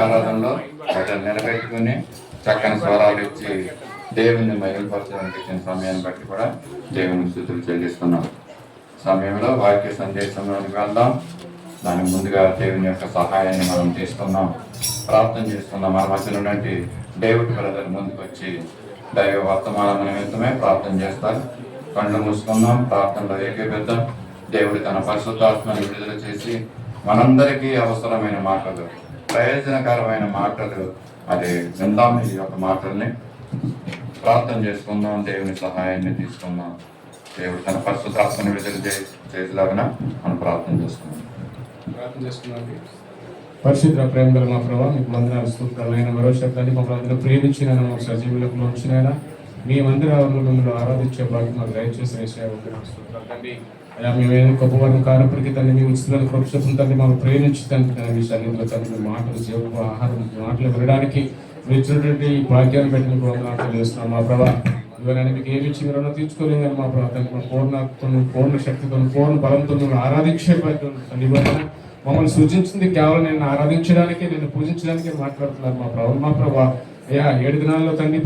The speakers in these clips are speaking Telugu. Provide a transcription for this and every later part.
ఆరాధనలో వాటిని నిలబెట్టుకుని చక్కని స్వరాలు ఇచ్చి దేవుని మహిళపరచడానికి ఇచ్చిన సమయాన్ని బట్టి కూడా దేవుని స్తుతులు చెల్లిస్తున్నాం. సమయంలో వాక్య సందేశంలోనికి వెళ్దాం. దానికి ముందుగా దేవుని యొక్క సహాయాన్ని మనం తీసుకుందాం, ప్రార్థన చేసుకుందాం. మన మధ్యలో నుండి డేవిడ్ బ్రదర్ ముందుకు వచ్చి దైవ వర్తమానం నిమిత్తమే ప్రార్థన చేస్తారు. కళ్ళు మూసుకుందాం, ప్రార్థనలో ఏకీపిద్దాం. దేవుడు తన పరిశుద్ధాత్మని విడుదల చేసి మనందరికీ అవసరమైన మాటలు, ప్రయోజనకరమైన మాటలు అది విందాం. ఈ యొక్క మాటల్ని ప్రార్థన చేసుకుందాం, దేవుని సహాయాన్ని తీసుకుందాం. దేవుడు తన పరిశుద్ధాత్మని విడుదల చేసేలాగా మనం ప్రార్థన చేసుకుందాం. పరిశుద్ధ ప్రేమ గల మా ప్రభావ మీకు వందనాలు స్తోత్రాలైన మరో శబ్దాన్ని మమ్మల్ని అందరూ ప్రేమించిన మాకు సజీవులకు ఉంచినైనా మీ మందిరాలను మిమ్మల్ని ఆరాధించే భాగ్యం మాకు దయచేసి తండ్రి. అలా మేము గొప్పవారం కానప్పటికీ తండ్రి మీ ఉచితులను కృపశుభం తండ్రి మాకు ప్రేమించి తండ్రి మీ సన్నిధిలో తండ్రి మాటలు జీవపు ఆహారం మాటలు వినడానికి మీరు ఇచ్చినటువంటి ఈ భాగ్యాన్ని బట్టి మీకు వందనాలు తెలియజేస్తున్నాం. మా ప్రభావ ఇవన్నీ మీకు ఏమి ఇచ్చి మీరు తీర్చుకోలేదు కానీ మా ప్రభావ తండ్రి పూర్ణ శక్తితో పూర్ణ బలంతో ఆరాధించే ఇవన్నీ మమ్మల్ని సూచించింది కేవలం నేను ఆరాధించడానికి, నేను పూజించడానికి మాట్లాడుతున్నాను మా ప్రభు. మా ప్రభా అయ్యా 7 దినాల్లో తండ్రి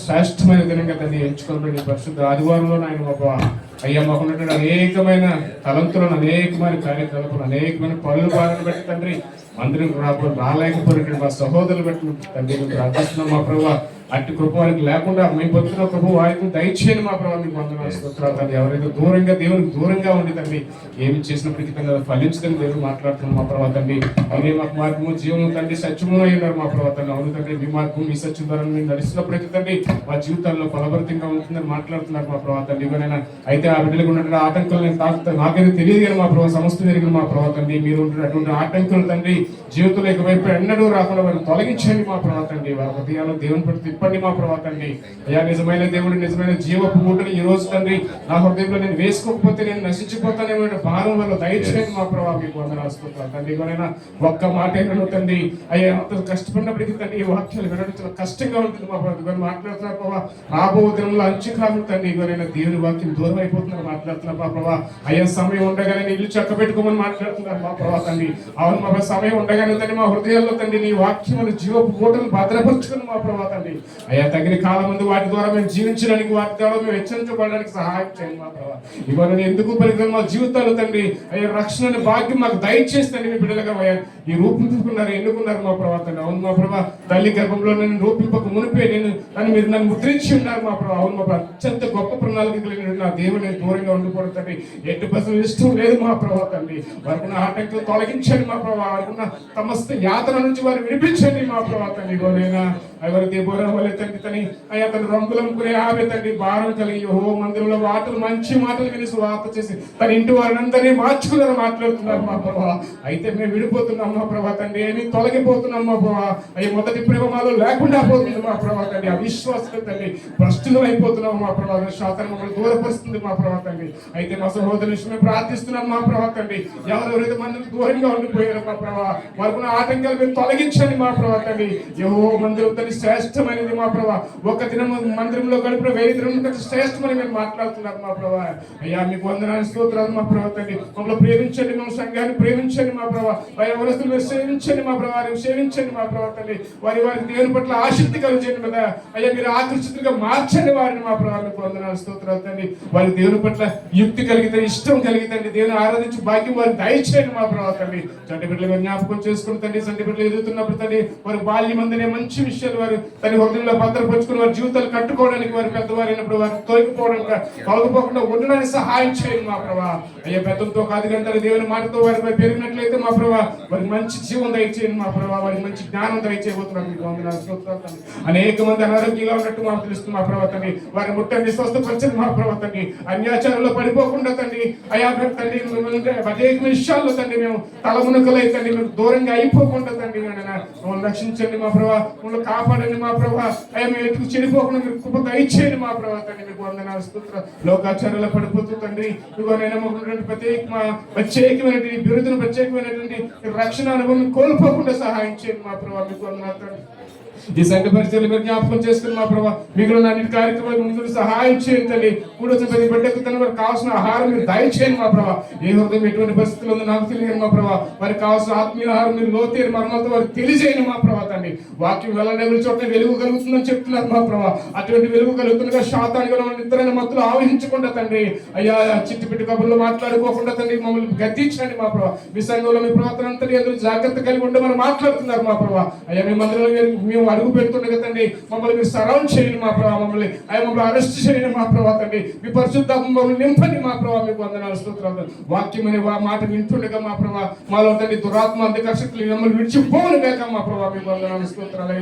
శ్రేష్టమైన దినంగా తండ్రి ఎంచుకోబడి పరిశుద్ధ ఆదివారంలో ఆయన మా ప్రభావ అయ్యా మాకు ఉన్నటువంటి అనేకమైన తలంతులను, అనేకమైన కార్యకలాపాలు, అనేకమైన పనులు బారిన బట్టి తండ్రి మందిరం రాలేకపోయినటువంటి మా సహోదరులు బట్టి తండ్రి ప్రార్థిస్తున్నాం మా ప్రభావ. అట్టి కృప వారికి లేకుండా మేము పొందుతున్న కృప వారికి దయచేయండి మా ప్రభావ. మీకు వందనాలు స్తోత్రాలు తండ్రి. ఎవరైతే దూరంగా దేవునికి దూరంగా ఉండి తండ్రి ఏమి చేసినప్పటికీ తండ్రి ఫలించదని దేవుడు మాట్లాడుతున్నాం మా ప్రభావ తండ్రి. మీరే మాకు మార్గము జీవము తండ్రి సత్యము అయ్యారు మా ప్రభావ తండ్రి. అవును తండ్రి మీ మార్గం మీ సత్యం ద్వారా మీరు నడిచినప్పటికీ తండ్రి మా జీవితాల్లో ఫలభరితంగా ఉంటుందని మాట్లాడుతున్నారు మా ప్రభావ తండ్రి. ఇవరైనా అయితే ఆ బిడ్డలకు ఉన్నటువంటి ఆటంకాలు నేను నాకైతే తెలియదు కానీ మా ప్రభావ సమస్త జరిగిన మా ప్రభావ తండ్రి. మీరు ఉంటున్నటువంటి ఆటంకాలు తండ్రి జీవితంలో ఇకవైపు ఎన్నడూ రాకుండా వారిని తొలగించండి మా ప్రభావ తండ్రి. వారి హృదయాలు దేవుని పట్టి తిప్పండి మా ప్రభావ తండ్రి. అయ్యా నిజమైన దేవుడు, నిజమైన జీవపు మూటని ఈ రోజు తండ్రి నా హృదయంలో నేను వేసుకోకపోతే నేను నశించిపోతానేమో భారం వల్ల దయచేయండి మా ప్రభావ. మీకు వందనాలు స్తోత్రాలు తండ్రి. ఇవరైనా ఒక్క మాట ఏమన్నా తండ్రి అయ్యా అంత కష్టపడినప్పటికీ తండ్రి ఈ వాక్యాలు వినడం చాలా కష్టంగా ఉంటుంది మా ప్రభావ. ఇవన్నీ మాట్లాడుతున్నారు ప్రభావ. రాబో దినంలో అంచుకాలం తండ్రి ఇవరైనా దేవుని వాక్యం దూరం అయిపోతున్నారు మాట్లాడుతున్నారు మా ప్రభావ. అయ్యా సమయం ఉండగానే ఇల్లు చక్క పెట్టుకోమని మాట్లాడుతున్నారు మా ప్రభావ తండ్రి. అవును మా సమయం ఉండగానే తండ్రి మా హృదయాల్లో తండ్రి నీ వాక్యములు జీవపు మూటలు భద్రపరుచుకుని మా ప్రభావ తండ్రి. అయ్యా తగిన కాలం ముందు వాటి ద్వారా మేము జీవించడానికి, వాటి ద్వారా మేము హెచ్చరించబడడానికి సహాయం చేయండి మా ప్రభావ. ఇవన్నీ ఎందుకు పరిగణన మా జీవితాలు తండ్రి అయ్యా రక్షణ భాగ్యం మాకు దయచేసి తండ్రి మీ బిడ్డలుగా అయ్యా ఈ రూపించుకున్నారు, ఎన్నుకున్నారు మా ప్రభావ తండ్రి. అవును మా ప్రభావ తల్లి గర్భంలో నేను రూపింపక మునిపే నేను మీరు నన్ను ముద్రించి ఉన్నారు మా ప్రభావ. అవును మా ప్రభావ అత్యంత గొప్ప ప్రణాళిక కలిగిన నా దేవుడు నేను దూరంగా ఉండిపోవడం తండ్రి ఎట్టి పర్సెంట్ ఇష్టం లేదు మా ప్రభావ తండ్రి. వారికి ఆటంకులు తొలగించండి మా ప్రభావ. వారికి సమస్త యాతన నుంచి వారు వినిపించండి మా ప్రభావ తండ్రి. గోనైనా ఎవరికి బోరవలే తండ్రి తని అయ్యా తన రంగులముకునే ఆమె తండ్రి భారం కలిగి మందిరంలో మాటలు మంచి మాటలు విని వార్త చేసి తన ఇంటి వారిని మార్చుకున్నారు మాట్లాడుతున్నారు మా ప్రభావ. అయితే మేము విడిపోతున్నాం మా ప్రభావ తండ్రి, ఏమి తొలగిపోతున్నాం మా ప్రభావ. అయ్యా మొదటి ప్రేమ మాలో లేకుండా పోతుంది మా ప్రభావ తండ్రి. అవిశ్వాసత తండ్రి భ్రష్టులు అయిపోతున్నాం మా ప్రభావ. శాతం మమ్మల్ని దూరపరుస్తుంది మా ప్రభావ తండ్రి. అయితే మా సహోదరు విషయమే ప్రార్థిస్తున్నాం మా ప్రభావ తండ్రి. ఎవరెవరైతే మందికి దూరంగా ఉండిపోయారు మా ప్రభావ వారికి ఆటంకాలు మీరు తొలగించండి మా ప్రభావ తండ్రి. యెహోవా మందిరం తండ్రి శ్రేష్టమైనది మా ప్రభావ. ఒక దినం మందిరంలో గడిపిన 1000 దినం కంటే శ్రేష్టమని మీరు మాట్లాడుతున్నారు మా ప్రభావ. అయ్యా మీకు వందనాలు స్తోత్రాలు మా ప్రభావ తండ్రి. మమ్మల్ని ప్రేమించండి, మా సంఘాన్ని ప్రేమించండి మా ప్రభావ. వయవరస్తులు మీరు సేవించండి మా ప్రభావ, సేవించండి మా ప్రభావ తండ్రి. వారికి దేవుని పట్ల ఆసక్తి కలిగించండి కదా అయ్యా. మీరు ఆకర్షితులుగా మార్చండి వారిని మా ప్రభావ. మీకు వందనాలు స్తోత్రాలు తండ్రి. వారికి దేవుని పట్ల యుక్తి కలిగితే, ఇష్టం కలిగితే దేవుని ఆరాధించి భాగ్యం వారిని దయచేయండి మా ప్రభావ తండ్రి. చంటి బిడ్డలు జ్ఞాపకం చేసుకుని తండ్రి, చంటి బిడ్డలు ఎదుగుతున్నప్పుడు తండ్రి వారి బాల్యం అందనే మంచి విషయాలు వారు తన హృదయంలో భద్రపరుచుకుని వారి జీవితాలు కట్టుకోవడానికి, వారి పెద్దవారు అయినప్పుడు వారు తొలగిపోకుండా ఉండడానికి సహాయం చేయండి మా ప్రభా. అయ్యా పెద్దలతో 10 గంటల దేవుని మాటతో వారిపై పెరిగినట్లయితే మా ప్రభా వారికి మంచి జీవం దయచేయండి మా ప్రభా. వారికి మంచి జ్ఞానం దయచేయబోతున్నాం. మీకు వందనాలు స్తోత్రాలు. అనేక మంది అనారోగ్యంగా ఉన్నట్టు మాకు తెలుస్తుంది మా ప్రభా తండ్రి. వారి ముట్టండి, స్వస్థపరచండి మా ప్రభా తండ్రి. అన్యాచారంలో పడిపోకుండా తండ్రి అయా తండ్రి అనేక విషయాల్లో తండ్రి మేము తలమునకలై తండ్రి మేము దూరంగా అయిపోకుండా తండ్రి మమ్మల్ని రక్షించండి మా ప్రభా. మమ్మల్ని కాపాడండి మా ప్రభా. అయ్యా మేము ఎటుకు చెడిపోకుండా మీరు కృప దయచేయండి మా ప్రభా తండ్రి. మీకు వందనాలు స్తోత్రాలు. లోకాచారాలు పడిపోతూ తండ్రి ఇదిగోనైనా మాకు ప్రత్యేకమైనటువంటి బిరుదును, ప్రత్యేకమైనటువంటి రక్షణ రక్షణ అనుభవం కోల్పోకుండా సహాయం చేయండి మా ప్రభావ. మీకు వందనాలు తండ్రి. ఈ సంఘ పరిచయాలు మీరు జ్ఞాపకం చేసుకుని మా ప్రభావ మిగిలిన అన్నిటి కార్యక్రమాలకు ముందు సహాయం చేయండి తల్లి. కూడొచ్చిన ప్రతి బిడ్డకు తన వారికి కావాల్సిన ఆహారం మీరు దయచేయండి మా ప్రభావ. ఏ హృదయం ఎటువంటి పరిస్థితులు ఉందో నాకు తెలియదు మా ప్రభావ. వారికి కావాల్సిన ఆత్మీయ ఆహారం మీరు లోతేరు మర్మాలతో వారికి తెలియజేయండి మా ప్రభావ తండ్రి. వాక్యం వెళ్ళని చోట వెలుగు కలుగుతుందని చెప్తున్నారు మా ప్రభావ. అటువంటి వెలుగు కలుగుతుండగా శాతానికి నిద్రని మత్తులు ఆవహించకుండా తండ్రి అయ్యా చిట్టి పిట్టి కబుర్లు మాట్లాడుకోకుండా తండ్రి మమ్మల్ని గద్దించండి మా ప్రభావ. మీ సంఘంలో మీ ప్రవర్తన అంతా అందరూ జాగ్రత్త కలిగి ఉండి మనం మాట్లాడుతున్నారు మా ప్రభావ. అయ్యా మీ మందిరంలో మేము అడుగు పెడుతుండగా తండ్రి మమ్మల్ని మీరు సరౌండ్ చేయండి మా ప్రభావ. మమ్మల్ని అరెస్ట్ చేయండి మా ప్రభావ తండ్రి. మీ పరిశుద్ధాత్మ మమ్మల్ని నింపండి మా ప్రభావ. మీకు వందనాలు స్తోత్రాలు. వాక్యం అనే మాట వింటుండగా మా ప్రభావ మాలో తండ్రి దురాత్మ అంధకర్షకులు మమ్మల్ని విడిచిపోను గాక మా ప్రభావ. మీకు వందనాలు స్తోత్రాలు.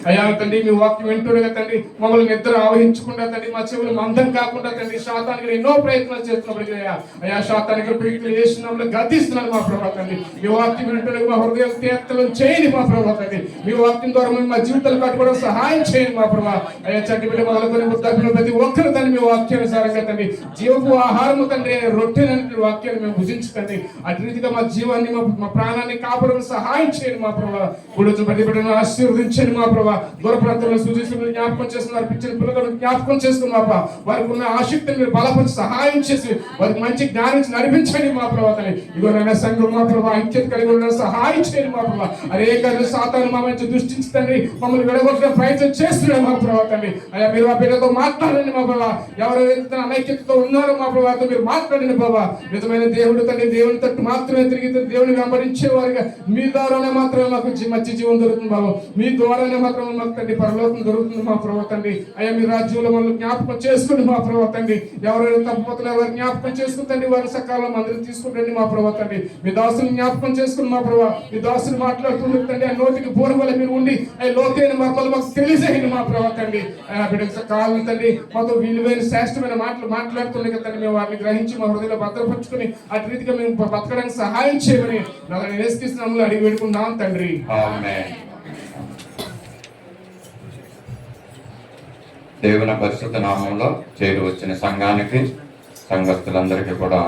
అయ్యా తండ్రి మీ వాక్యం వింటుండగా తండ్రి మమ్మల్ని నిద్ర ఆవహించకుండా తండ్రి మా చెవులు మందం కాకుండా తండ్రి శాతానికి ఎన్నో ప్రయత్నాలు చేస్తున్నప్పటికీ అయ్యా శాతానికి ప్రీతులు చేసినప్పుడు గద్దిస్తున్నాను మా ప్రభావ తండ్రి. మీ వాక్యం వింటుండగా మా హృదయం తీర్థం చేయండి మా ప్రభావ తండ్రి. మీ వాక్యం ద్వారా మా జీవితాలు కట్టుకోవడం సహాయం చేయండి మా ప్రభావ. అయ్యా చట్టి బిడ్డ మొదలుకొని వృద్ధాప్యంలో ప్రతి ఒక్కరు తండ్రి మీ వాక్యానుసారంగా తండ్రి జీవపు ఆహారము తండ్రి రొట్టెనంటే వాక్యాన్ని మేము భుజించండి. అటు రీతిగా మా జీవాన్ని మా ప్రాణాన్ని కాపాడడం సహాయం చేయండి మా ప్రభావ. కూడొచ్చిన ప్రతి బిడ్డను ఆశీర్వదించండి మా ప్రభావ. దూర ప్రాంతంలో సుజీసులు జ్ఞాపకం చేస్తున్నారు. పిచ్చిన పిల్లలను జ్ఞాపకం చేస్తున్నారు మా ప్రభావ. వారికి ఉన్న ఆసక్తిని మీరు బలపరిచి సహాయం చేసి వారికి మంచి జ్ఞానం నడిపించండి మా ప్రభావ. ఇదిగో నైనా సంఘం మా ప్రభావ ఐక్యత కలిగి ఉండడం సహాయం చేయండి మా ప్రభావ. అనేక సాతాను మా మంచి దృష్టించండి మమ్మల్ని విడగొట్టిన ప్రయత్నం చేస్తున్నాడు మా ప్రభావ తండ్రి. అయ్యా మీరు ఆ బిడ్డతో మాట్లాడండి మా ప్రభావ. ఎవరైతే అనైక్యతతో ఉన్నారో మా ప్రభావతో మీరు మాట్లాడండి ప్రభావ. నిజమైన దేవుడు తండ్రి దేవుని తట్టు మాత్రమే తిరిగి దేవుని వెంబడించే వారిగా మీ ద్వారానే మాత్రమే మాకు మంచి జీవం దొరుకుతుంది బాబు. మీ ద్వారానే మాత్రమే మాకు తండ్రి పరలోకం దొరుకుతుంది మా ప్రభావ తండ్రి. అయ్యా మీ రాజ్యంలో మనల్ని జ్ఞాపకం చేసుకోండి మా ప్రభావ తండ్రి. ఎవరైనా తప్పుపోతున్నారు వారిని జ్ఞాపకం చేసుకుంటండి. వారి సకాలంలో అందరిని తీసుకుంటండి మా ప్రభావ తండ్రి. మీ దాసుని జ్ఞాపకం చేసుకుని మా ప్రభావ. మీ దాసుని మాట్లాడుతుండీ ఆ నోటికి పూర్వ వల్ల మీరు ఉండి లోతైన మర్మాలు మాకు తెలియజేయండి మా ప్రభావ తండ్రి. బిడ్డ కాలం తండ్రి మాతో విలువైన శ్రేష్టమైన మాటలు మాట్లాడుతుండే తండ్రి మేము వారిని గ్రహించి మా హృదయంలో భద్రపరుచుకుని అటు రీతిగా మేము బతకడానికి సహాయం చేయమని నాకు నేర్పిస్తున్నాము అడిగి పెట్టుకున్నాం తండ్రి. దేవుని పరిశుద్ధ నామంలో చేరి వచ్చిన సంఘానికి సంఘస్థులందరికీ కూడా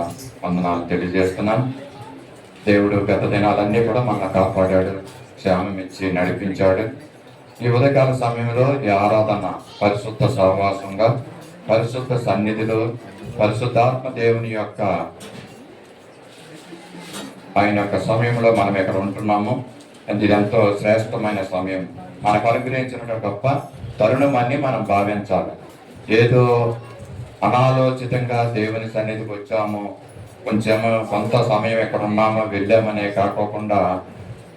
వందనాలు తెలియజేస్తున్నాను. దేవుడు గత దినాలన్నీ కూడా మనల్ని కాపాడాడు, క్షేమం ఇచ్చి నడిపించాడు. ఈ ఉదయకాల సమయంలో ఈ ఆరాధన పరిశుద్ధ సహవాసంగా పరిశుద్ధ సన్నిధిలో పరిశుద్ధాత్మ దేవుని యొక్క ఆయన యొక్క సమయంలో మనం ఇక్కడ ఉంటున్నాము. ఇది ఎంతో శ్రేష్టమైన సమయం. మనకు అనుగ్రహించిన గొప్ప తరుణం అని మనం భావించాలి. ఏదో అనాలోచితంగా దేవుని సన్నిధికి వచ్చాము, కొంచెము కొంత సమయం ఎక్కడ ఉన్నామో వెళ్ళామనే కాకోకుండా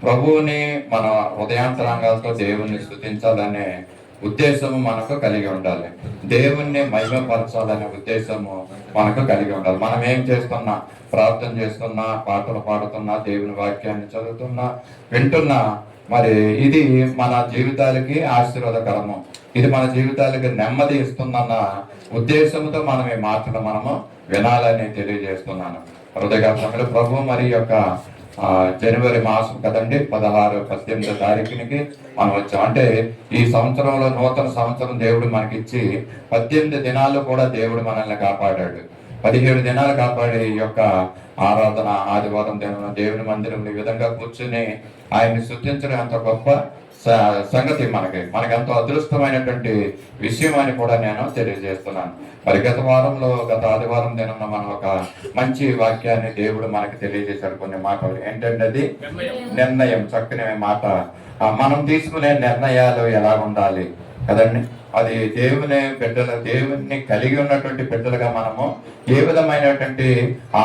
ప్రభువుని మన హృదయాంతరంగాలతో దేవుణ్ణి స్తుతించాలనే ఉద్దేశము మనకు కలిగి ఉండాలి. దేవుణ్ణి మహిమపరచాలనే ఉద్దేశము మనకు కలిగి ఉండాలి. మనం ఏం చేస్తున్నా, ప్రార్థన చేస్తున్నా, పాటలు పాడుతున్నా, దేవుని వాక్యాన్ని చదువుతున్నా, వింటున్నా, మరి ఇది మన జీవితాలకి ఆశీర్వాదకరము, ఇది మన జీవితాలకి నెమ్మది ఇస్తుందన్న ఉద్దేశంతో మనం ఈ మాటలు మనము వినాలని తెలియజేస్తున్నాను. హృదయపూర్వకంగా ప్రభు మరి యొక్క జనవరి మాసం కదండి 16, 18 తారీఖునికి మనం వచ్చాం. అంటే ఈ సంవత్సరంలో నూతన సంవత్సరం దేవుడు మనకిచ్చి 18 దినాలు కూడా దేవుడు మనల్ని కాపాడాడు. 17 దినాలు కాపాడి ఈ యొక్క ఆరాధన ఆదివారం దేవుని మందిరంలో ఈ విధంగా కూర్చుని ఆయన్ని స్తుతించడం ఎంత గొప్ప సంగతి, మనకి ఎంతో అదృష్టమైనటువంటి విషయం అని కూడా నేను తెలియజేస్తున్నాను. మరి గత ఆదివారం దినం మనం ఒక మంచి వాక్యాన్ని దేవుడు మనకి తెలియజేశాడు. కొన్ని మాటలు ఏంటంటే అది నిర్ణయం, చక్కని మాట. మనం తీసుకునే నిర్ణయాలు ఎలా ఉండాలి కదండి, అది దేవుణ్ణి కలిగి ఉన్నటువంటి బిడ్డలుగా మనము ఏ విధమైనటువంటి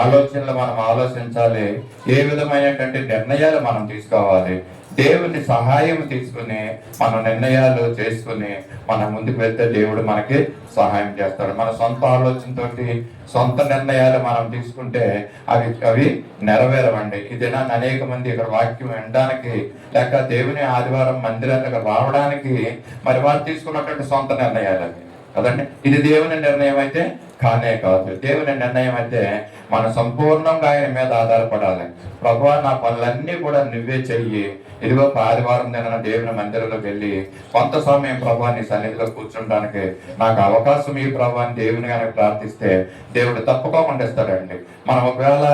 ఆలోచనలు మనం ఆలోచించాలి, ఏ విధమైనటువంటి నిర్ణయాలు మనం తీసుకోవాలి, దేవుని సహాయం తీసుకుని మన నిర్ణయాలు చేసుకుని మనం ముందుకు వెళ్తే దేవుడు మనకి సహాయం చేస్తాడు. మన సొంత ఆలోచనతోటి సొంత నిర్ణయాలు మనం తీసుకుంటే అవి నెరవేరవండి. ఈ దినాన్ని అనేక మంది ఇక్కడ వాక్యం వినడానికి లేక దేవుని ఆదివారం మందిరానికి రావడానికి మరి వారు తీసుకున్నటువంటి సొంత నిర్ణయాలు అవి కదండి. ఇది దేవుని నిర్ణయం అయితే కానే కాదు. దేవుని నిర్ణయం అయితే మనం సంపూర్ణంగా ఆయన మీద ఆధారపడాలి. ప్రభువా, నా పనులన్నీ కూడా నువ్వే చెయ్యి. ఇదిగో ఆదివారం నేను దేవుని మందిరంలోకి వెళ్ళి కొంత సమయం ప్రభువా నీ సన్నిధిలో కూర్చుంటానికి నాకు అవకాశం ఈ ప్రభువా అని దేవుని కనుక ప్రార్థిస్తే దేవుడు తప్పుకోకుండా ఇస్తాడండి. మనం ఒకవేళ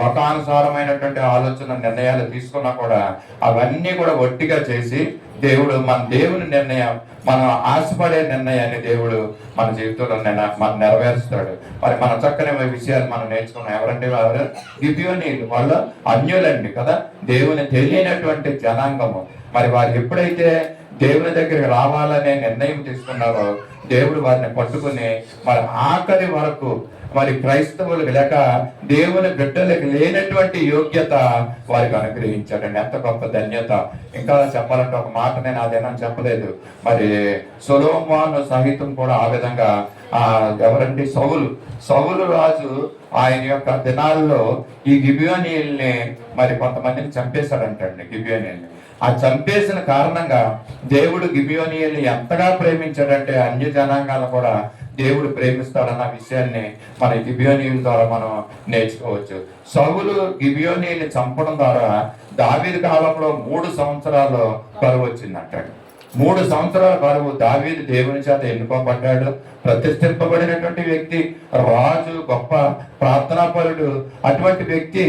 లోకానుసారమైనటువంటి ఆలోచన నిర్ణయాలు తీసుకున్నా కూడా అవన్నీ కూడా ఒట్టిగా చేసి దేవుడు మన దేవుని నిర్ణయం, మనం ఆశపడే నిర్ణయాన్ని దేవుడు మన జీవితంలో మనం నెరవేరుస్తాడు. మరి మన చక్కని విషయాలు మనం నేర్చుకున్నాం. ఎవరంటే వారు గిబియోనీయులు, వాళ్ళు అన్యులండి కదా, దేవుని తెలియనటువంటి జనాంగము. మరి వారు ఎప్పుడైతే దేవుని దగ్గరికి రావాలనే నిర్ణయం తీసుకున్నారో దేవుడు వారిని పట్టుకుని మరి ఆఖరి వరకు మరి క్రైస్తవులకు లేక దేవుని బిడ్డలకు లేనటువంటి యోగ్యత వారికి అనుగ్రహించాడండి. ఎంత గొప్ప ధన్యత. ఇంకా చెప్పాలంటే ఒక మాట నేను అదేనని చెప్పలేదు. మరి సొలొమోను సహితం కూడా ఆ విధంగా ఎవరండి, సౌలు రాజు ఆయన యొక్క దినాల్లో ఈ గిబియోనీయుల్ని మరి కొంతమందిని చంపేశాడంటండి. గిబియోనీయుల్ని ఆ చంపేసిన కారణంగా దేవుడు గిబియోనీయుల్ని ఎంతగా ప్రేమించాడంటే అన్య జనాంగాలను కూడా దేవుడు ప్రేమిస్తాడన్న విషయాన్ని మన గిబియోనీయుల ద్వారా మనం నేర్చుకోవచ్చు. సౌలు గిబియోనీయుల్ని చంపడం ద్వారా దావీదు కాలంలో 3 సంవత్సరాలు కరువు వచ్చిందంటాడు. 3 సంవత్సరాల కరువు. దావీదు దేవుని చేత ఎన్నుకోబడ్డాడు, ప్రతిష్ఠింపబడినటువంటి వ్యక్తి, రాజు, గొప్ప ప్రార్థనాపరుడు. అటువంటి వ్యక్తి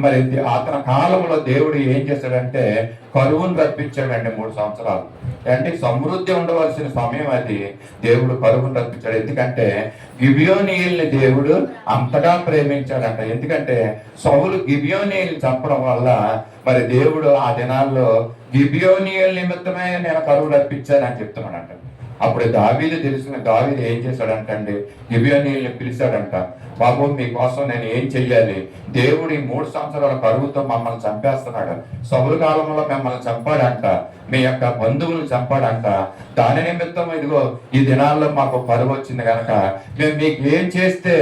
మరి అతని కాలంలో దేవుడు ఏం చేశాడంటే కరువును రప్పించాడండి. 3 సంవత్సరాలు అంటే సమృద్ధి ఉండవలసిన సమయం అది, దేవుడు కరువును రప్పించాడు. ఎందుకంటే గిబియోనీయుల్ని దేవుడు అంతగా ప్రేమించాడంట. ఎందుకంటే సౌలు గిబియోనీయుల్ని చంపడం వల్ల మరి దేవుడు ఆ దినాల్లో గిబియోనీయుల నిమిత్తమే నేను కరువు రప్పించాను అని చెప్తున్నాడంట. అప్పుడు దావీదు తెలుసుకుని దావీదు ఏం చేశాడంటండి, గిబియోనీయుల్ని పిలిచాడంట. బాబు, మీకోసం నేను ఏం చెయ్యాలి? దేవుడు ఈ 3 సంవత్సరాల కరువుతో మమ్మల్ని చంపేస్తున్నాడు. సౌలు కాలంలో మిమ్మల్ని చంపాడంట, మీ యొక్క బంధువులను చంపాడంట. దాని నిమిత్తం ఇదిగో ఈ దినాల్లో మాకు కరువు వచ్చింది కనుక మేము మీకు ఏం చేస్తే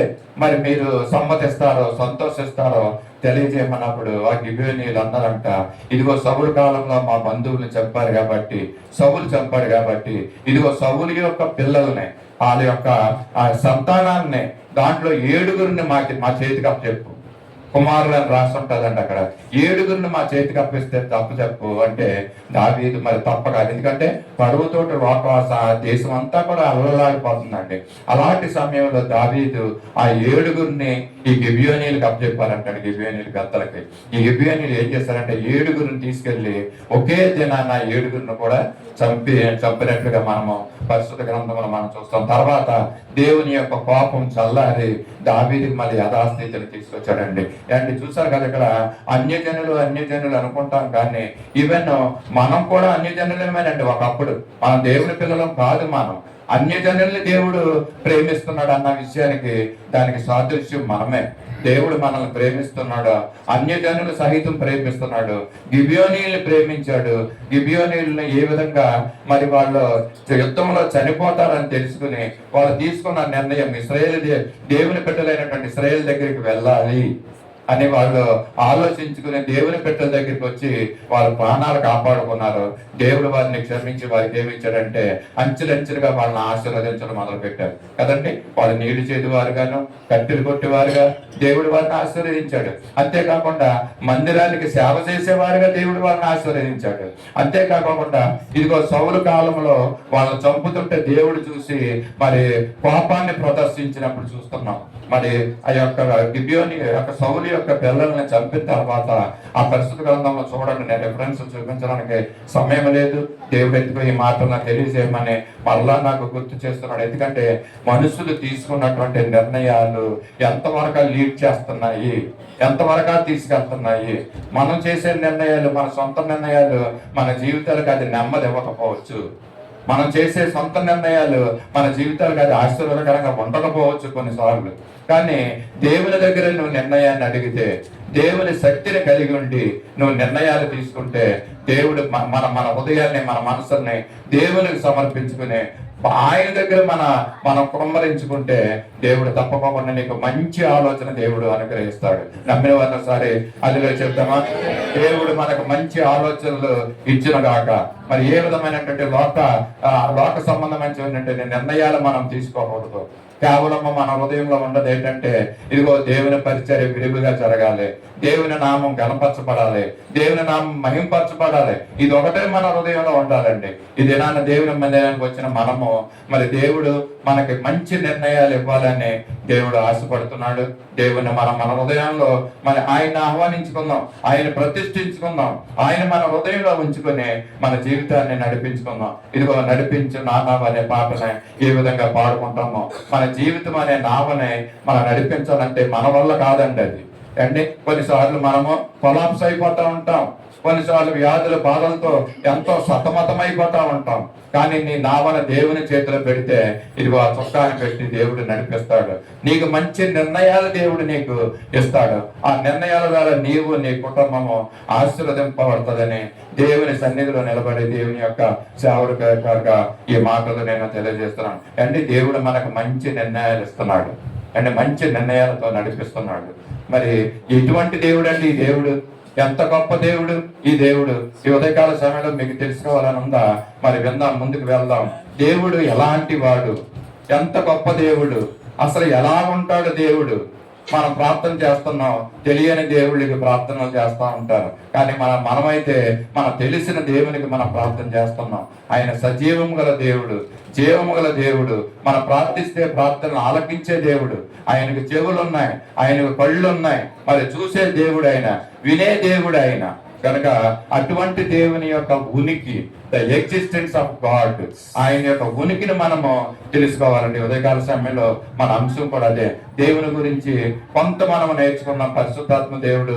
మరి మీరు సమ్మతిస్తారో సంతోషిస్తారో తెలియజేయమన్నప్పుడు ఆ గిబియోనీయులు అన్నారంట, ఇదిగో సౌలు కాలంలో మా బంధువులు చంపారు కాబట్టి, సౌలు చంపాడు కాబట్టి ఇదిగో సౌలు యొక్క పిల్లల్ని, వాళ్ళ యొక్క సంతానాన్ని, దాంట్లో 7గురిని మా చేతికి అప్పచెప్పు. కుమారులను రాస్తుంటదండి అక్కడ. 7గురిని మా చేతికి అప్పిస్తే తప్పు చెప్పు అంటే దావీదు మరి తప్పగా, ఎందుకంటే కరువుతోటి దేశం అంతా కూడా అల్లలాడిపోతుందండి. అలాంటి సమయంలో దావీదు ఆ 7గురిని ఈ గిబియోనీయులకు అప్పచెప్పారంటాడు. గిబియోనీయుల పెద్దలకి ఈ గిబియోనీయులు ఏం చేస్తారంటే 7గురిని తీసుకెళ్లి ఒకే దినాన 7గురిని కూడా చంపినట్లుగా మనము పరిశుద్ధ గ్రంథంలో మనం చూస్తాం. తర్వాత దేవుని యొక్క కోపం చల్లారి దావీదుకి మళ్ళీ యథాస్థితిని తీసుకొచ్చాడండి. అంటే చూసారు కదా, ఇక్కడ అన్యజనులు అనుకుంటాం, కానీ ఈవెన్ మనం కూడా అన్యజనులమేనండి. ఒకప్పుడు మనం దేవుని పిల్లలం కాదు, మనం అన్యజనుల్ని దేవుడు ప్రేమిస్తున్నాడు అన్న విషయానికి దానికి సాదృశ్యం మనమే. దేవుడు మనల్ని ప్రేమిస్తున్నాడు, అన్యజనులు సహితం ప్రేమిస్తున్నాడు. గిబియోనీయుల్ని ప్రేమించాడు. గిబియోనీయుల్ని ఏ విధంగా మరి వాళ్ళు యుద్ధంలో చనిపోతారని తెలుసుకుని వాళ్ళు తీసుకున్న నిర్ణయం దేవుని బిడ్డలైనటువంటి ఇశ్రాయేలు దగ్గరికి వెళ్ళాలి అని వాళ్ళు ఆలోచించుకుని దేవుని బిడ్డల దగ్గరికి వచ్చి వాళ్ళ ప్రాణాలు కాపాడుకున్నారు. దేవుడు వారిని క్షమించి వారికి ఏమి ఇచ్చాడంటే అంచెలంచెలుగా వాళ్ళని ఆశీర్వదించడం మొదలు పెట్టారు కదండి. వాళ్ళు నీళ్లు చేసేవారుగాను, కట్టెలు కొట్టేవారుగా దేవుడు వారిని ఆశీర్వదించాడు. అంతేకాకుండా మందిరానికి సేవ చేసేవారుగా దేవుడు వారిని ఆశీర్వదించాడు. అంతేకాకుండా ఇదిగో సౌలు కాలంలో వాళ్ళని చంపుతుంటే దేవుడు చూసి మరి కోపాన్ని ప్రదర్శించినప్పుడు చూస్తున్నాం. మరి ఆ యొక్క గిబియోని యొక్క సౌలు యొక్క పిల్లల్ని చంపిన తర్వాత ఆ పరిశుద్ధ గ్రంథంలో చూడండి, నేను రిఫరెన్స్ చూపించడానికి సమయం లేదు. దేవుడు ఎందుకు ఈ మాటలు నాకు తెలియజేయమని మళ్ళా నాకు గుర్తు చేస్తున్నాడు. ఎందుకంటే మనుషులు తీసుకున్నటువంటి నిర్ణయాలు ఎంతవరకు లీడ్ చేస్తున్నాయి, ఎంతవరకు తీసుకెళ్తున్నాయి. మనం చేసే నిర్ణయాలు, మన సొంత నిర్ణయాలు మన జీవితాలకు అది నెమ్మది ఇవ్వకపోవచ్చు. మనం చేసే సొంత నిర్ణయాలు మన జీవితాలకు అది ఆశీర్వాదకరంగా ఉండకపోవచ్చు కొన్నిసార్లు. కానీ దేవుని దగ్గర నువ్వు నిర్ణయాన్ని అడిగితే, దేవుని శక్తిని కలిగి ఉండి నువ్వు నిర్ణయాలు తీసుకుంటే, దేవుడు మన హృదయాన్ని, మన మనసుని దేవునికి సమర్పించుకుని ఆయన దగ్గర మనం కుమ్మరించుకుంటే దేవుడు తప్పకుండా నీకు మంచి ఆలోచన దేవుడు అనుగ్రహిస్తాడు. నమ్మిన వారిని ఒకసారి అదిలో చెప్తామా? దేవుడు మనకు మంచి ఆలోచనలు ఇచ్చిన గాక. మరి ఏ విధమైనటువంటి లోక సంబంధమైనటువంటి నిర్ణయాలు మనం తీసుకోకూడదు. కేవలం మన హృదయంలో ఉండదు ఏంటంటే ఇదిగో దేవుని పరిచర్య విరివిగా జరగాలి, దేవుని నామం గణపరచబడాలి, దేవుని నామం మహింపరచబడాలి. ఇది ఒకటే మన హృదయంలో ఉండాలండి. ఈ దినాన దేవుని మందిరానికి వచ్చిన మనము మరి దేవుడు మనకి మంచి నిర్ణయాలు ఇవ్వాలని దేవుడు ఆశపడుతున్నాడు. దేవుని మన హృదయంలో ఆయన ఆహ్వానించుకుందాం, ఆయన ప్రతిష్ఠించుకుందాం, ఆయన మన హృదయంలో ఉంచుకొని మన జీవితాన్ని నడిపించుకుందాం. ఇదిగో నడిపించు నానావ అనే పాటని ఏ విధంగా పాడుకుంటామో మన జీవితం అనే నావని మనం నడిపించాలంటే మన వల్ల కాదండి అది అండి. కొన్నిసార్లు మనము కొలాప్స్ అయిపోతా ఉంటాం, కొన్నిసార్లు వ్యాధుల బాధలతో ఎంతో సతమతమైపోతా ఉంటాం. కానీ నీ నావన దేవుని చేతిలో పెడితే ఇదిగో ఆ చొక్కాన్ని పెట్టి దేవుడు నడిపిస్తాడు. నీకు మంచి నిర్ణయాలు దేవుడు నీకు ఇస్తాడు. ఆ నిర్ణయాల ద్వారా నీవు నీ కుటుంబము ఆశీర్వదింపబడుతుందని దేవుని సన్నిధిలో నిలబడి దేవుని యొక్క సేవకుడిగా ఈ మాటలు నేను తెలియజేస్తున్నాను అండి. దేవుడు మనకు మంచి నిర్ణయాలు ఇస్తున్నాడు అండి, మంచి నిర్ణయాలతో నడిపిస్తున్నాడు. మరి ఎటువంటి దేవుడు అండి ఈ దేవుడు? ఎంత గొప్ప దేవుడు ఈ దేవుడు! ఈ ఉదయకాల సమయంలో మీకు తెలుసుకోవాలని ఉందా? మరి విందాం, ముందుకు వెళ్దాం. దేవుడు ఎలాంటి వాడు, ఎంత గొప్ప దేవుడు, అసలు ఎలా ఉంటాడు దేవుడు? మనం ప్రార్థన చేస్తున్నాం, తెలియని దేవుడికి ప్రార్థనలు చేస్తూ ఉంటారు. కానీ మనమైతే తెలిసిన దేవునికి మనం ప్రార్థన చేస్తున్నాం. ఆయన సజీవం గల దేవుడు, జీవము గల దేవుడు. మనం ప్రార్థిస్తే ప్రార్థనలు ఆలకించే దేవుడు. ఆయనకు చెవులు ఉన్నాయి, ఆయనకు కళ్ళు ఉన్నాయి, మరి చూసే దేవుడు ఆయన, వినే దేవుడు ఆయన. కనుక అటువంటి దేవుని యొక్క ఉనికి, ద ఎగ్జిస్టెన్స్ ఆఫ్ గాడ్, ఆయన యొక్క ఉనికిని మనము తెలుసుకోవాలండి. ఉదయకాల సమయంలో మన అంశం కూడా అదే. దేవుని గురించి కొంత మనము నేర్చుకున్నాం. పరిశుద్ధాత్మ దేవుడు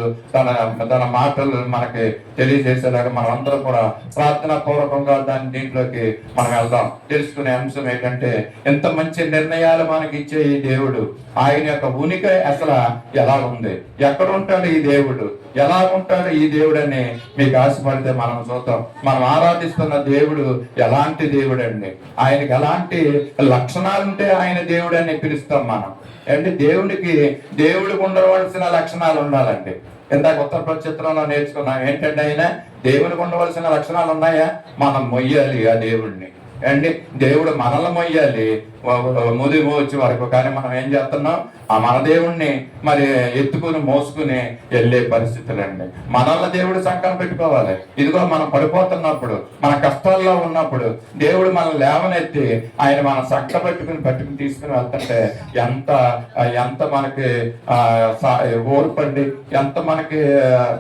తన మాటలు మనకి తెలియజేసేలాగా మనం అందరం కూడా ప్రార్థనా పూర్వకంగా దీంట్లోకి మనం వెళ్దాం. తెలుసుకునే అంశం ఏంటంటే ఎంత మంచి నిర్ణయాలు మనకి ఇచ్చే ఈ దేవుడు, ఆయన యొక్క ఉనికి అసలు ఎలా ఉంది, ఎక్కడ ఉంటాడు ఈ దేవుడు, ఎలా ఉంటాడు ఈ దేవుడు అని మీకు ఆశపడితే మనం చూద్దాం. మనం ఆరాధిస్తున్న దేవుడు ఎలాంటి దేవుడు అండి, ఆయనకి ఎలాంటి లక్షణాలు ఉంటే ఆయన దేవుడు అని పిలుస్తాం మనం అండి. దేవుడికి ఉండవలసిన లక్షణాలు ఉండాలండి. ఇందాక ఉత్తర చిత్రంలో నేర్చుకున్నాం ఏంటంటే ఆయన దేవుడికి ఉండవలసిన లక్షణాలు ఉన్నాయా? మనం మొయ్యాలి ఆ దేవుడిని అండి. దేవుడు మనల్ని మొయ్యాలి ముదిరి వచ్చే వరకు. కానీ మనం ఏం చేస్తున్నాం? మన దేవుణ్ణి మరి ఎత్తుకుని మోసుకుని వెళ్ళే పరిస్థితులండి. మనల్ని దేవుడు సంకల్పం పెట్టుకోవాలి. ఇదిగో మనం పడిపోతున్నప్పుడు, మన కష్టాల్లో ఉన్నప్పుడు దేవుడు మనల్ని లేవనెత్తి ఆయన మన సంక పట్టుకుని తీసుకుని వెళ్తుంటే ఎంత మనకి ఓర్పండి, ఎంత మనకి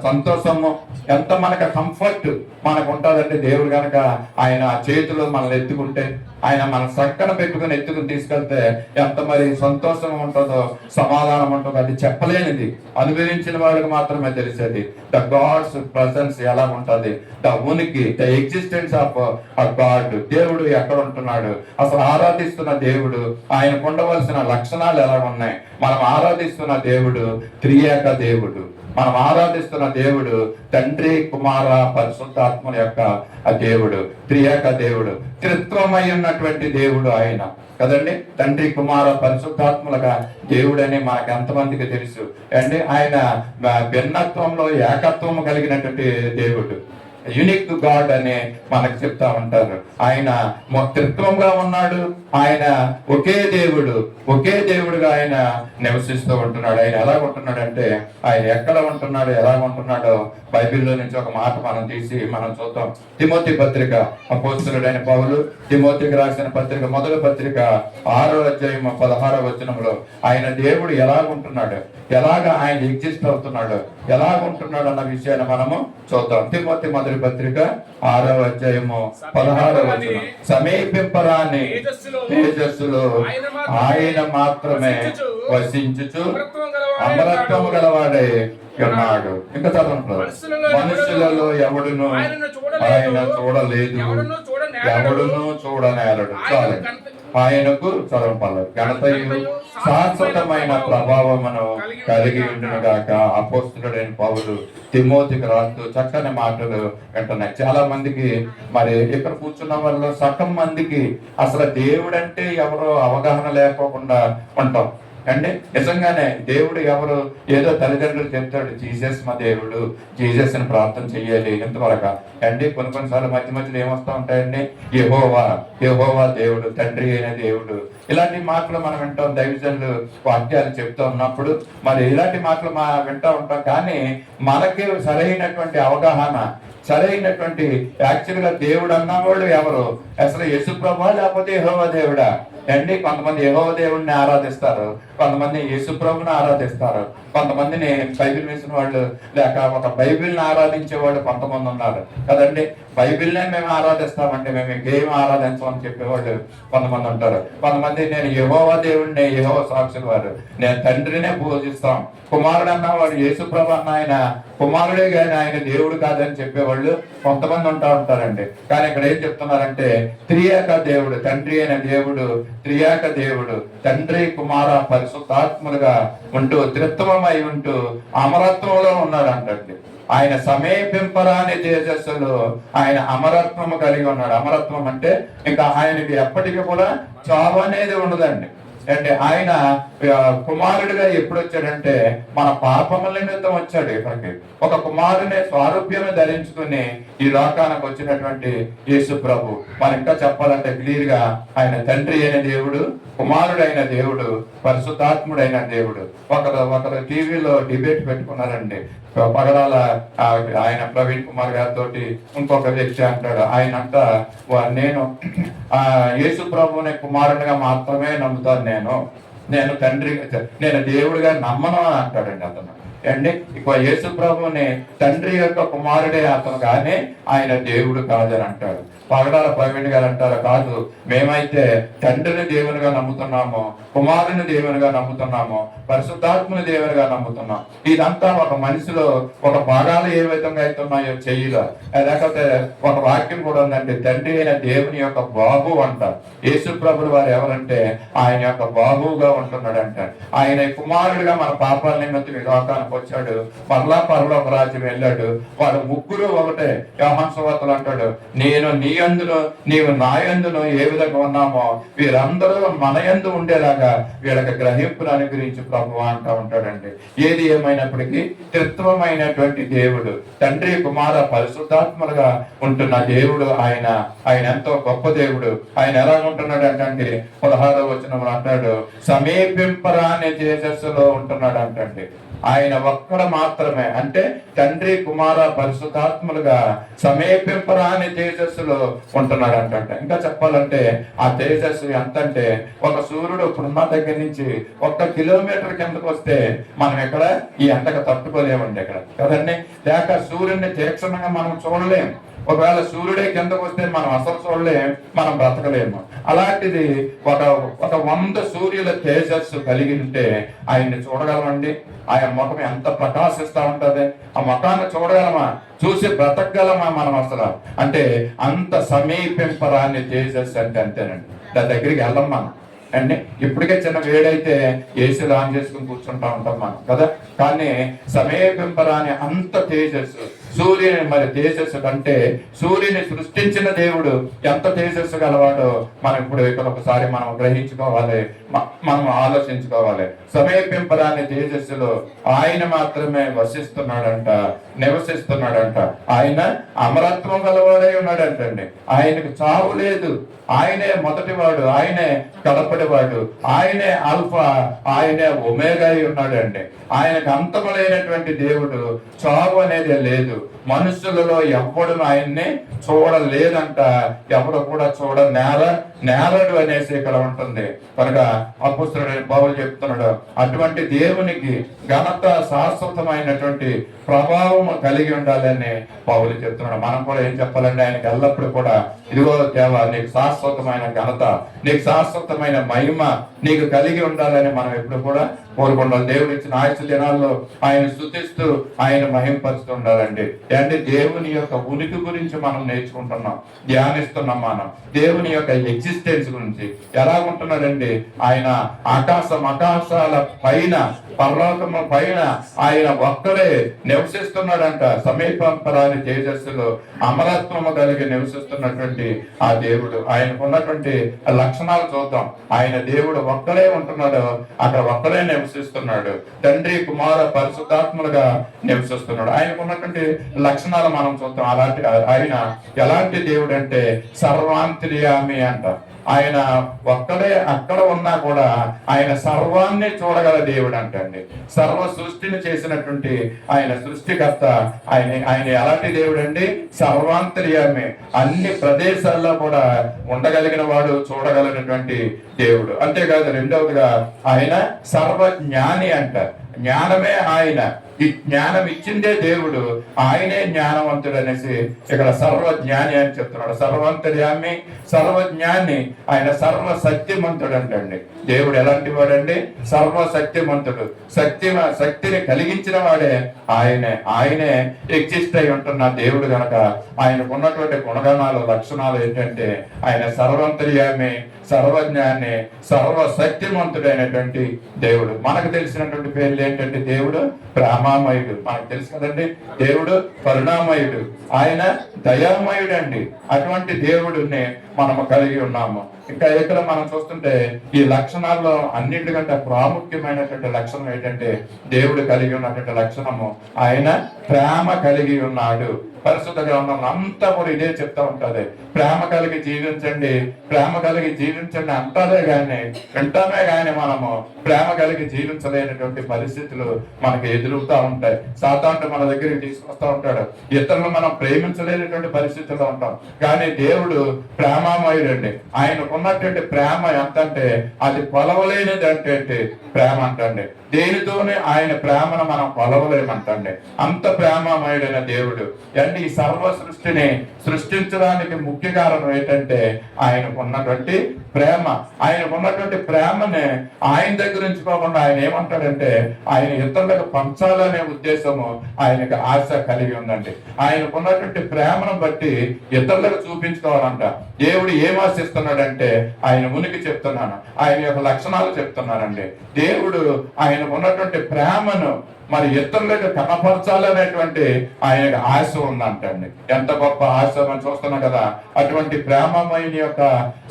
సంతోషము, ఎంత మనకి కంఫర్ట్ మనకు ఉంటుందండి. దేవుడు కనుక ఆయన చేతిలో మనల్ని ఎత్తుకుంటే, ఆయన మన సంకన పెట్టుకుని ఎత్తుకుని తీసుకెళ్తే ఎంత మరి సంతోషం ఉంటుందో, సమాధానం ఉంటుందో అది చెప్పలేనిది. అనుభవించిన వాళ్ళకి మాత్రమే తెలిసేది ద గాడ్స్ ప్రజెన్స్ ఎలా ఉంటుంది, ద ఉనికి, ద ఎగ్జిస్టెన్స్ ఆఫ్ గాడ్. దేవుడు ఎక్కడ ఉంటున్నాడు, అసలు ఆరాధిస్తున్న దేవుడు ఆయనకు ఉండవలసిన లక్షణాలు ఎలా ఉన్నాయి. మనం ఆరాధిస్తున్న దేవుడు త్రియేక దేవుడు. మనం ఆరాధిస్తున్న దేవుడు తండ్రి, కుమార, పరిశుద్ధాత్మల యొక్క దేవుడు, త్రియేక దేవుడు, త్రిత్వమై ఉన్నటువంటి దేవుడు ఆయన కదండి. తండ్రి, కుమార, పరిశుద్ధాత్మలుగా దేవుడని మనకు ఎంతమందికి తెలుసు అండి. ఆయన భిన్నత్వంలో ఏకత్వం కలిగినటువంటి దేవుడు, యూనిక్ గాడ్ అని మనకు చెప్తా ఉంటారు. ఆయన త్రిత్వంగా ఉన్నాడు. ఆయన ఒకే దేవుడుగా ఆయన నివసిస్తూ ఉంటున్నాడు. ఆయన ఎలా ఉంటున్నాడు అంటే, ఆయన ఎక్కడ ఉంటున్నాడు, ఎలా ఉంటున్నాడో బైబిల్లో నుంచి ఒక మాట మనం తీసి మనం చూద్దాం. తిమోతి పత్రిక, అపోస్తలుడైన పౌలు తిమోతికి రాసిన పత్రిక, మొదటి పత్రిక 6వ అధ్యాయం 16వ వచనంలో ఆయన దేవుడు ఎలాగుంటున్నాడు, ఎలాగ ఆయన ఎగ్జిస్ట్ అవుతున్నాడు, ఎలాగుంటున్నాడు అన్న విషయాన్ని మనము చూద్దాం. తిమోతి మొదటి పత్రిక 6వ అధ్యాయము 16వ వచనం. సమీపింపరాని తేజస్సులో ఆయన మాత్రమే వసించుచు అమరత్వము గలవాడే ఉన్నాడు. ఇంకా చదవండి. మనుషులలో ఎవడును ఆయన చూడలేదు, ఎవడును చూడనేరడు. చాలు. ఆయనకు చదవపల్ల ఘనతయు శాశ్వతమైన ప్రభావమును కలిగి ఉండును గాక. అపోస్తలుడైన పౌలు తిమోతికి రాస్తూ చక్కని మాటలు వింటున్నాయి. చాలా మందికి మరి ఇక్కడ కూర్చున్న వాళ్ళు సగం మందికి అసలు దేవుడు అంటే ఎవరో అవగాహన లేకోకుండా ఉంటాం. అంటే నిజంగానే దేవుడు ఎవరు? ఏదో తల్లిదండ్రులు చెప్తాడు జీసస్ మా దేవుడు, జీసస్ అని ప్రార్థన చెయ్యాలి ఇంతవరకు అండి. కొన్నిసార్లు మధ్య మధ్యలో ఏమొస్తా ఉంటాయండి, యెహోవా, యెహోవా దేవుడు, తండ్రి అయిన దేవుడు, ఇలాంటి మాటలు మనం వింటాం. దైవజనులు వాక్యాలు చెప్తూ ఉన్నప్పుడు మరి ఇలాంటి మాటలు వింటూ ఉంటాం. కానీ మనకి సరైనటువంటి అవగాహన, సరైనటువంటి యాక్చువల్గా దేవుడు అన్నవాళ్ళు ఎవరు? అసలు యేసు ప్రభువా లేకపోతే యెహోవా దేవుడా అండి? కొంతమంది యెహోవా దేవుడిని ఆరాధిస్తారు, కొంతమంది యేసు ప్రభుని ఆరాధిస్తారు, కొంతమందిని బైబిల్ వేసిన వాళ్ళు లేక ఒక బైబిల్ని ఆరాధించే వాళ్ళు కొంతమంది ఉన్నారు కదండి. బైబిల్నే మేము ఆరాధిస్తామంటే మేము ఇంకేం ఆరాధించమని చెప్పేవాళ్ళు కొంతమంది ఉంటారు. కొంతమంది నేను యెహోవా దేవుడిని, యెహోవా సాక్షులు వారు, నేను తండ్రినే పూజిస్తాం, కుమారుడు అన్నవాడు యేసు ప్రభు అన్న ఆయన కుమారుడే కానీ ఆయన దేవుడు కాదని చెప్పేవాళ్ళు కొంతమంది ఉంటారండి. కానీ ఇక్కడ ఏం చెప్తున్నారంటే త్రియేక దేవుడు, తండ్రి అయిన దేవుడు, త్రియేక దేవుడు, తండ్రి కుమార పరిశుద్ధాత్ములుగా ఉంటూ త్రిత్వమై ఉంటూ అమరత్వంలో ఉన్నాడు అంటండి. ఆయన సమీపింపరాని తేజస్సులో ఆయన అమరత్వము కలిగి ఉన్నాడు. అమరత్వం అంటే ఇంకా ఆయనకి ఎప్పటికీ కూడా చావు అనేది ఉండదండి. అంటే ఆయన కుమారుడిగా ఎప్పుడు వచ్చాడంటే మన పాపముల నిమిత్తం వచ్చాడు. ఇక్కడికి ఒక కుమారుని స్వారూప్యము ధరించుకుని ఈ లోకానికి వచ్చినటువంటి యేసు ప్రభు. మనం ఇంకా చెప్పాలంటే క్లియర్ గా ఆయన తండ్రి అయిన దేవుడు, కుమారుడైన దేవుడు, పరిశుద్ధాత్ముడైన దేవుడు. ఒకరు టీవీలో డిబేట్ పెట్టుకున్నారండి. పగడాల ఆయన ప్రవీణ్ కుమార్ గారితో ఇంకొక వ్యక్తి అంటాడు, ఆయన అంట నేను యేసు ప్రభువుని కుమారునిగా మాత్రమే నమ్ముతాను, నేను తండ్రి, నేను దేవుడిగా నమ్మను అని అంటాడండి అతను అండి. ఇక యేసు ప్రభువుని తండ్రి యొక్క కుమారుడే అతను కానీ ఆయన దేవుడు కాదని అంటాడు. పగడాల ప్రవీణ్ గారు అంటారు, కాదు, మేమైతే తండ్రిని దేవునిగా నమ్ముతున్నాము, కుమారుని దేవునిగా నమ్ముతున్నాము, పరిశుద్ధాత్మని దేవునిగా నమ్ముతున్నాం. ఇదంతా ఒక మనిషిలో ఒక భాగాలు ఏ విధంగా అయితే ఉన్నాయో చెయ్యిలో, లేకపోతే ఒక వాక్యం కూడా ఉందండి, తండ్రి అయిన దేవుని యొక్క బాబు అంటారు. యేసు ప్రభువు వారు ఎవరంటే ఆయన యొక్క బాబుగా ఉంటున్నాడు అంటారు. ఆయన కుమారుడిగా మన పాపాల నిమిత్తం ఈ లోకానికి వచ్చాడు, మరలా పరలోక రాజ్యం వెళ్ళాడు. వాడు ముగ్గురు ఒకటే. యోహాను సువార్తలో అంటాడు, నేను నీ యందును నీవు నా యందును ఏ విధంగా ఉన్నామో వీరందరూ మన యందు ఉండేలాగా వీళ్ళకి గ్రహింపును అనుగ్రహించి ప్రభువు అంటూ ఉంటాడండి. ఏది ఏమైనప్పటికీ త్రిత్వమైనటువంటి దేవుడు, తండ్రి కుమార పరిశుద్ధాత్మలుగా ఉంటున్న దేవుడు ఆయన. ఆయన ఎంతో గొప్ప దేవుడు. ఆయన ఎలా ఉంటున్నాడు అంటే 16వ వచనంలో అంటాడు, సమీపింపరాని తేజస్సులో ఉంటున్నాడు అంటండి. ఆయన ఒక్కడు మాత్రమే, అంటే తండ్రి కుమార పరిశుద్ధాత్మలుగా సమీపింపరాని తేజస్సులో ఉంటున్నాడు అంట. ఇంకా చెప్పాలంటే ఆ తేజస్సు ఎంత అంటే ఒక సూర్యుడు ఇప్పుడున్న దగ్గర నుంచి 1 కిలోమీటర్ కిందకు వస్తే మనం ఇక్కడ ఈ ఎండకు తట్టుకోలేమండి ఇక్కడ కదండి. లేక సూర్యుడిని తీక్షణంగా మనం చూడలేం. ఒకవేళ సూర్యుడే కిందకు వస్తే మనం అసలు చూడలేం, మనం బ్రతకలేము. అలాంటిది ఒక 100 సూర్యుల తేజస్సు కలిగి ఉంటే ఆయన్ని చూడగలమండి. ఆయన ముఖం ఎంత ప్రకాశిస్తా ఉంటది, ఆ ముఖాన్ని చూడగలమా, చూసి బ్రతకగలమా మనం అసలు? అంటే అంత సమీపింపరాని తేజస్సు అంటే అంతేనండి. దాని దగ్గరికి వెళ్ళం మనం అండి. ఇప్పటికే చిన్న వేడైతే ఏసీలు ఆన్ చేసుకుని కూర్చుంటా ఉంటాం మనం కదా. కానీ సమీపింపరాని అంత తేజస్సు, సూర్యుని మరి తేజస్సు కంటే సూర్యుని సృష్టించిన దేవుడు ఎంత తేజస్సు గలవాడో మనం ఇప్పుడు ఇక్కడ ఒకసారి మనం గ్రహించుకోవాలి, మనం ఆలోచించుకోవాలి. సమీపింపరాని తేజస్సులో ఆయన మాత్రమే వసిస్తున్నాడంట, నివసిస్తున్నాడంట. ఆయన అమరత్వం గలవాడై ఉన్నాడంటండి. ఆయనకు చావు లేదు. ఆయనే మొదటివాడు, ఆయనే కడపటివాడు, ఆయనే ఆల్ఫా, ఆయనే ఒమేగా అయి ఉన్నాడండి. ఆయనకు అంతములైనటువంటి దేవుడు. చావు అనేది లేదు. మనుషులలో ఎవ్వడు ఆయన్ని చూడలేదంట, ఎవరు కూడా నేలడు అనేసి ఇక్కడ ఉంటుంది. కనుక అపుస్తలుడైన పౌలు చెప్తున్నాడు, అటువంటి దేవునికి ఘనత శాశ్వతమైనటువంటి ప్రభావం కలిగి ఉండాలని పౌలు చెప్తున్నాడు. మనం కూడా ఏం చెప్పాలంటే ఆయనకి ఎల్లప్పుడూ కూడా ఇదిగో దేవా, నీకు శాశ్వతమైన ఘనత, నీకు శాశ్వతమైన మహిమ నీకు కలిగి ఉండాలని మనం ఎప్పుడు కూడా కోరుకుంటాం. దేవుడు ఇచ్చిన ఆయుష్ దినాల్లో ఆయన స్తుతిస్తూ ఆయన మహింపరుస్తూ ఉండాలండి. అంటే దేవుని యొక్క ఉనికి గురించి మనం నేర్చుకుంటున్నాం, ధ్యానిస్తున్నాం. మనం దేవుని యొక్క ఎగ్జిస్టెన్స్ గురించి ఎలా ఉంటున్నాడండి. ఆయన ఆకాశాల పైన, పరలోకము పైన ఆయన ఒక్కడే నివసిస్తున్నాడంట. సమీపంపరాని తేజస్సులో అమరత్వము కలిగి నివసిస్తున్నటువంటి ఆ దేవుడు, ఆయనకున్నటువంటి లక్షణాలు చూద్దాం. ఆయన దేవుడు ఒక్కడే ఉంటున్నాడు, అక్కడ ఒక్కడే నివసిస్తున్నాడు. తండ్రి, కుమార, పరిశుద్ధాత్మలుగా నివసిస్తున్నాడు. ఆయనకున్నటువంటి లక్షణాలు మనం చూద్దాం. అలాంటి ఆయన ఎలాంటి దేవుడు అంటే సర్వాంతర్యామి అంట. ఆయన ఒక్కడే అక్కడ ఉన్నా కూడా ఆయన సర్వాన్ని చూడగల దేవుడు అంటండి. సర్వ సృష్టిని చేసినటువంటి ఆయన సృష్టికర్త. ఆయన ఎలాంటి దేవుడు అండి, సర్వాంతర్యామి. అన్ని ప్రదేశాల్లో కూడా ఉండగలిగిన వాడు, చూడగలిగినటువంటి దేవుడు. అంతేకాదు, రెండవదిగా ఆయన సర్వజ్ఞాని అంట. జ్ఞానమే ఆయన. ఈ జ్ఞానం ఇచ్చిందే దేవుడు, ఆయనే జ్ఞానవంతుడు అనేసి ఇక్కడ సర్వజ్ఞాని అని చెప్తున్నాడు. సర్వాంతర్యామి, సర్వజ్ఞాని. ఆయన సర్వశక్తిమంతుడు అంటండి. దేవుడు ఎలాంటి వాడండి, సర్వశక్తిమంతుడు. శక్తిని కలిగించిన వాడే ఆయనే ఎగ్జిస్ట్ అయి ఉంటున్న దేవుడు గనక ఆయనకు ఉన్నటువంటి గుణగణాలు, లక్షణాలు ఏంటంటే ఆయన సర్వాంతర్యామి, సర్వజ్ఞాని, సర్వశక్తిమంతుడైనటువంటి దేవుడు. మనకు తెలిసినటువంటి పేర్లు ఏంటంటే దేవుడు ప్రేమామయుడు, మనకు తెలుసు కదండి. దేవుడు కరుణామయుడు, ఆయన దయామయుడు అండి. అటువంటి దేవుడిని మనము కలిగి ఉన్నాము. ఇంకా ఇక్కడ మనం చూస్తుంటే ఈ లక్షణాల్లో అన్నింటికంటే ప్రాముఖ్యమైనటువంటి లక్షణం ఏంటంటే దేవుడు కలిగి ఉన్నటువంటి లక్షణము ఆయన ప్రేమ కలిగి ఉన్నాడు. పరిశుద్ధ గ్రంథంలో అంతా కూడా ఇదే చెప్తా ఉంటది. ప్రేమ కలిగి జీవించండి, ప్రేమ కలిగి జీవించండి అంటారే గాని, వింటామే గాని మనము ప్రేమ కలిగి జీవించలేనటువంటి పరిస్థితులు మనకి ఎదురుతా ఉంటాయి. సాతాను మన దగ్గరికి తీసుకొస్తా ఉంటాడు. ఇతరులు మనం ప్రేమించలేనటువంటి పరిస్థితుల్లో ఉంటాం. కానీ దేవుడు ప్రేమామయుడండి. ఆయనకున్నటువంటి ప్రేమ ఎంత అంటే అది కొలవలేనిది అంటే ప్రేమ అంటండి. దేనితోనే ఆయన ప్రేమను మనం కొలవలేమంటండి. అంత ప్రేమమయుడైన దేవుడు. అంటే ఈ సర్వ సృష్టిని సృష్టించడానికి ముఖ్య కారణం ఏంటంటే ఆయనకున్నటువంటి ప్రేమ. ఆయనకున్నటువంటి ప్రేమని ఆయన దగ్గర ఉంచుకోకుండా ఆయన ఏమంటాడంటే ఆయన ఇతరులకు పంచాలనే ఉద్దేశము ఆయనకు ఆశ కలిగి ఉందండి. ఆయనకున్నటువంటి ప్రేమను బట్టి ఇతరులకు చూపించుకోవాలంట. దేవుడు ఏం ఆశిస్తున్నాడంటే ఆయన ఉనికి చెప్తున్నాను, ఆయన యొక్క లక్షణాలు చెప్తున్నానండి. దేవుడు ఆయనకు ఉన్నటువంటి ప్రేమను మరి ఇతరులకు కనపరచాలనేటువంటి ఆయనకు ఆశ ఉందంటండి. ఎంత గొప్ప ఆశ మనం చూస్తున్నాం కదా. అటువంటి ప్రేమమయుని యొక్క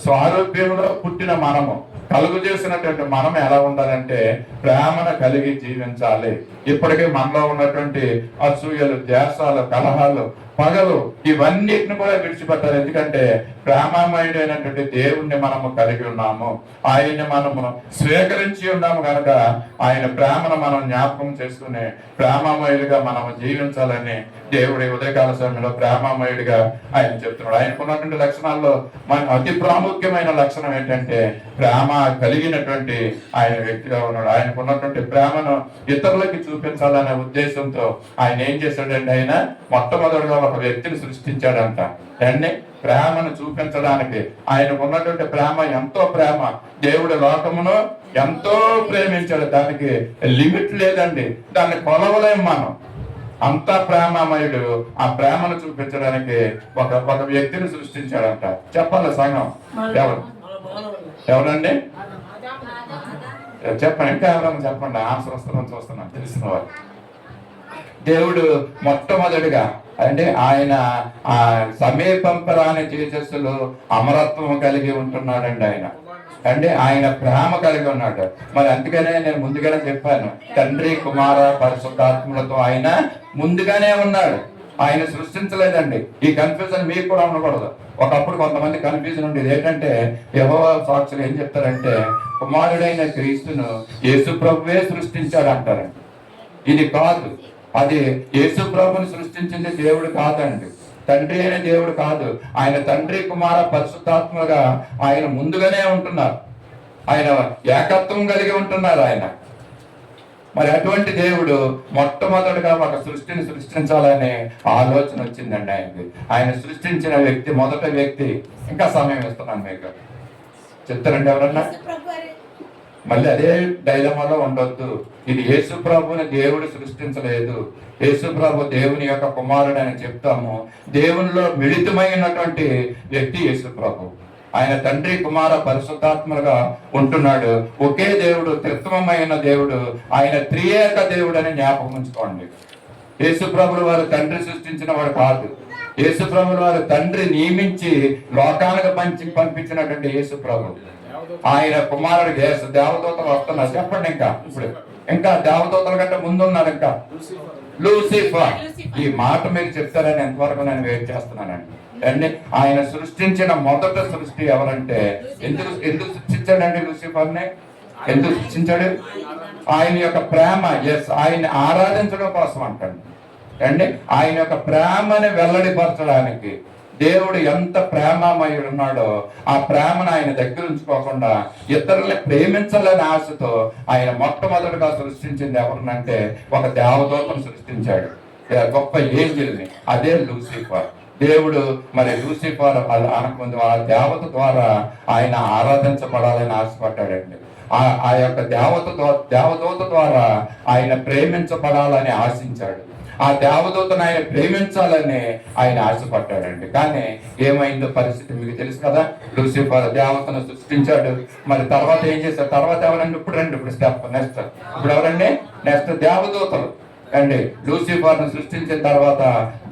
స్వారూప్యంలో పుట్టిన మనము, కలుగు చేసినటువంటి మనం ఎలా ఉండాలంటే ప్రేమను కలిగి జీవించాలి. ఇప్పటికే మనలో ఉన్నటువంటి అసూయలు, ద్వేషాలు, కలహాలు, పగలు ఇవన్నిటిని కూడా విడిచిపెట్టాలి. ఎందుకంటే ప్రేమమయుడైనటువంటి దేవుణ్ణి మనము కలిగి ఉన్నాము, ఆయన్ని మనము స్వీకరించి ఉన్నాము కనుక ఆయన ప్రేమను మనం జ్ఞాపకం చేసుకుని ప్రేమమయుడిగా మనము జీవించాలని దేవుడి ఉదయకాల సమయంలో ప్రేమమయుడిగా ఆయన చెప్తున్నాడు. ఆయనకున్నటువంటి లక్షణాల్లో మన అతి ప్రాముఖ్యమైన లక్షణం ఏంటంటే ప్రేమ కలిగినటువంటి ఆయన వ్యక్తిగా ఉన్నాడు. ఆయనకున్నటువంటి ప్రేమను ఇతరులకి చూపించాలనే ఉద్దేశంతో ఆయన ఏం చేశాడంటే ఆయన మొట్టమొదటిగా ఒక వ్యక్తిని సృష్టించాడంట. దాన్ని ప్రేమను చూపించడానికి. ఆయనకు ఉన్నటువంటి ప్రేమ ఎంతో ప్రేమ. దేవుడి లోకమును ఎంతో ప్రేమించాడు. దానికి లిమిట్ లేదండి, దాన్ని కొలవలేం మనం. అంత ప్రేమమయుడు. ఆ ప్రేమను చూపించడానికి ఒక వ్యక్తిని సృష్టించాడంట. చెప్పాలి సంఘం ఎవరండి? చెప్పండి, ఇంకా ఎవరన్నా చెప్పండి. ఆన్సర్ వస్తున్నాం చూస్తున్నాం తెలిసిన వారు. దేవుడు మొట్టమొదటిగా అంటే ఆయన ఆ సమీపంపరాని తేజస్సులో అమరత్వం కలిగి ఉంటున్నాడండి. అంటే ఆయన ప్రేమ కలిగి ఉన్నాడు. మరి అందుకనే నేను ముందుగానే చెప్పాను, తండ్రి, కుమార, పరిశుద్ధాత్మలతో ఆయన ముందుగానే ఉన్నాడు. ఆయన సృష్టించలేదండి. ఈ కన్ఫ్యూజన్ మీకు కూడా ఉండకూడదు. ఒకప్పుడు కొంతమంది కన్ఫ్యూజన్ ఉండేది ఏంటంటే యెహోవా సాక్షులు ఏం చెప్తారంటే కుమారుడైన క్రీస్తును యేసు ప్రభువే సృష్టించాడు అంటారండి. ఇది కాదు. అది యేసు ప్రభుని సృష్టించింది దేవుడు కాదండి, తండ్రి అయిన దేవుడు కాదు. ఆయన తండ్రి, కుమార, పరిశుద్ధాత్మగా ఆయన ముందుగానే ఉంటున్నారు. ఆయన ఏకత్వం కలిగి ఉంటున్నారు ఆయన. మరి అటువంటి దేవుడు మొట్టమొదటిగా ఒక సృష్టిని సృష్టించాలనే ఆలోచన వచ్చిందండి ఆయనకి. ఆయన సృష్టించిన వ్యక్తి, మొదటి వ్యక్తి. ఇంకా సమయం ఇస్తున్నాను మీకు. చెప్తారండి ఎవరన్నా? మళ్ళీ అదే డైలమాలో ఉండొద్దు. ఇది యేసు ప్రభుని దేవుడు సృష్టించలేదు, యేసు ప్రభు దేవుని యొక్క కుమారుడు అని చెప్తాము. దేవునిలో మిళితమైనటువంటి వ్యక్తి యేసు ప్రభు. ఆయన తండ్రి కుమార పరిశుద్ధాత్మలుగా ఉంటున్నాడు. ఒకే దేవుడు, త్రిత్వమైన దేవుడు, ఆయన త్రియేక దేవుడు అని జ్ఞాపకం ఉంచుకోండి. యేసు ప్రభుల వారు తండ్రి సృష్టించిన వాడు కాదు. యేసు ప్రభుల వారు తండ్రి నియమించి లోకానికి పంపించినటువంటి యేసు ప్రభు. ఆయన కుమారుడు దేవదూతలు వస్తున్నారు. చెప్పండి ఇంకా దేవదూతల కంటే ముందున్నారు. ఇంకా లూసిఫర్. ఈ మాట మీరు చెప్తారని ఎంతవరకు నేను వెయిట్ చేస్తున్నానండి. అండి ఆయన సృష్టించిన మొదట సృష్టి ఎవరంటే, ఎందుకు సృష్టించాడండి లూసిఫర్ని? ఎందుకు సృష్టించాడు? ఆయన యొక్క ప్రేమ, ఆయన ఆరాధించడం కోసం అంటండి. అండి ఆయన యొక్క ప్రేమని వెల్లడిపరచడానికి దేవుడు ఎంత ప్రేమమయుడు ఉన్నాడో ఆ ప్రేమను ఆయన దగ్గర ఉంచుకోకుండా ఇతరుల్ని ప్రేమించాలనే ఆశతో ఆయన మొట్టమొదటిగా సృష్టించింది ఎవరినంటే ఒక దేవదూతను సృష్టించాడు, గొప్ప ఏంజెల్ని. అదే లూసిఫర్. దేవుడు మరి లూసిఫర్ అనుకుంది ఆ దేవత ద్వారా ఆయన ఆరాధించబడాలని ఆశపడ్డాడండి. ఆ యొక్క దేవదూత ద్వారా ఆయన ప్రేమించబడాలని ఆశించాడు. ఆ దేవదూతను ఆయన ప్రేమించాలని ఆయన ఆశపడ్డాడండి. కానీ ఏమైందో పరిస్థితి మీకు తెలుసు కదా. లూసిఫర్ దేవతను సృష్టించాడు. మరి తర్వాత ఏం చేశారు? తర్వాత ఎవరండి? ఇప్పుడు స్టెప్ నెక్స్ట్. ఇప్పుడు ఎవరండి? నెక్స్ట్ దేవదూతలు అండి. లూసిఫర్ను సృష్టించిన తర్వాత